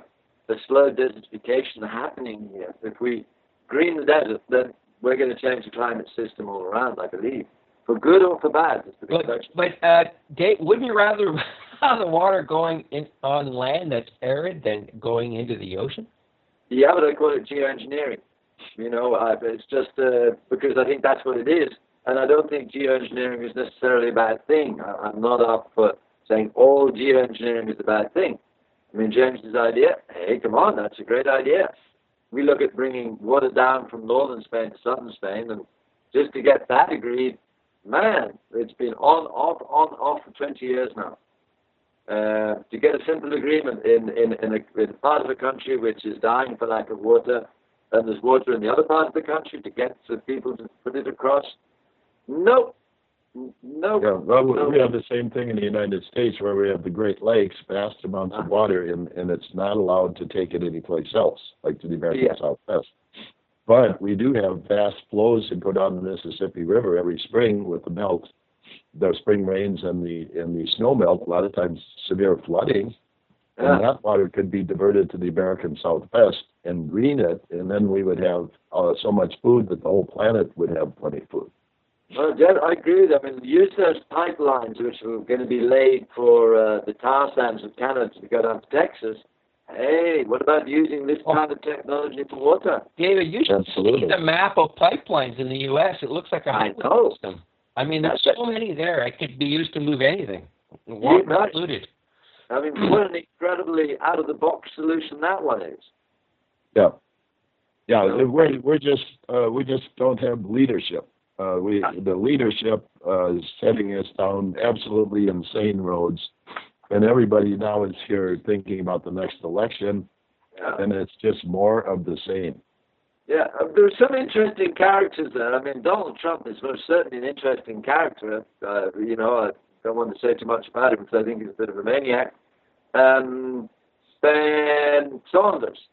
slow desertification happening here. If we green the desert, then we're going to change the climate system all around, I believe, for good or for bad. But Dave, wouldn't you rather have the water going on land that's arid than going into the ocean? Yeah, but I call it geoengineering. It's just because I think that's what it is. And I don't think geoengineering is necessarily a bad thing. I'm not up for saying all geoengineering is a bad thing. I mean, James's idea, hey, come on, that's a great idea. We look at bringing water down from northern Spain to southern Spain, and just to get that agreed, man, it's been on, off for 20 years now. To get a simple agreement in a part of the country which is dying for lack of water, and there's water in the other part of the country, to get the people to put it across, nope. Yeah, well, we have the same thing in the United States, where we have the Great Lakes, vast amounts of water, and it's not allowed to take it anyplace else, like to the American Southwest. But we do have vast flows that go down the Mississippi River every spring with the melt, the spring rains and the snow melt. A lot of times severe flooding, and that water could be diverted to the American Southwest and green it, and then we would have so much food that the whole planet would have plenty of food. Well, yeah, I agree with that. I mean, use those pipelines which are going to be laid for the tar sands of Canada to go down to Texas. Hey, what about using this kind of technology for water? David, you should see the map of pipelines in the U.S. It looks like a highway system. I mean, there's so many there. It could be used to move anything, water included. I mean, what an incredibly out-of-the-box solution that one is. Yeah. Yeah, we just don't have leadership. The leadership is setting us down absolutely insane roads, and everybody now is here thinking about the next election, and it's just more of the same. Yeah, there's some interesting characters there. I mean, Donald Trump is most certainly an interesting character. I don't want to say too much about him because I think he's a bit of a maniac. Ben Saunders.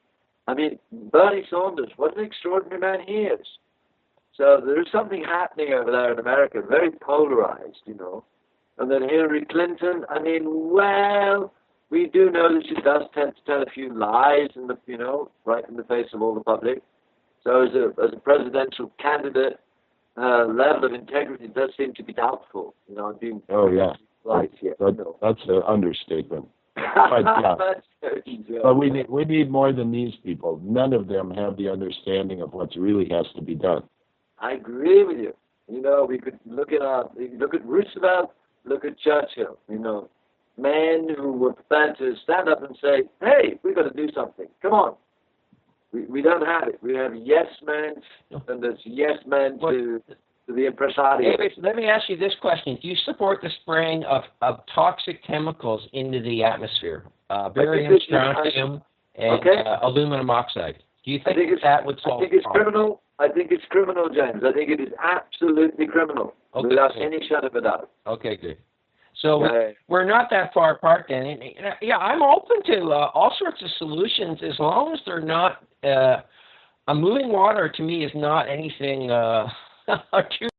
I mean, Bernie Saunders, what an extraordinary man he is. So there is something happening over there in America, very polarized, And then Hillary Clinton, I mean, well, we do know that she does tend to tell a few lies, right in the face of all the public. So as a presidential candidate, level of integrity does seem to be doubtful. Lies here. That's an understatement. But we need more than these people. None of them have the understanding of what really has to be done. I agree with you. We could look at Roosevelt, look at Churchill. Men who were prepared to stand up and say, "Hey, we've got to do something. Come on." We don't have it. We have yes men, and there's yes men to to the impresario. David, let me ask you this question. Do you support the spraying of toxic chemicals into the atmosphere? Barium, strontium, and aluminum oxide. Do you think that would solve the problem? Criminal. I think it's criminal, James. I think it is absolutely criminal, without any shadow of a doubt. Okay, good. So we're not that far apart then. And, yeah, I'm open to all sorts of solutions as long as they're not moving water. To me, is not anything too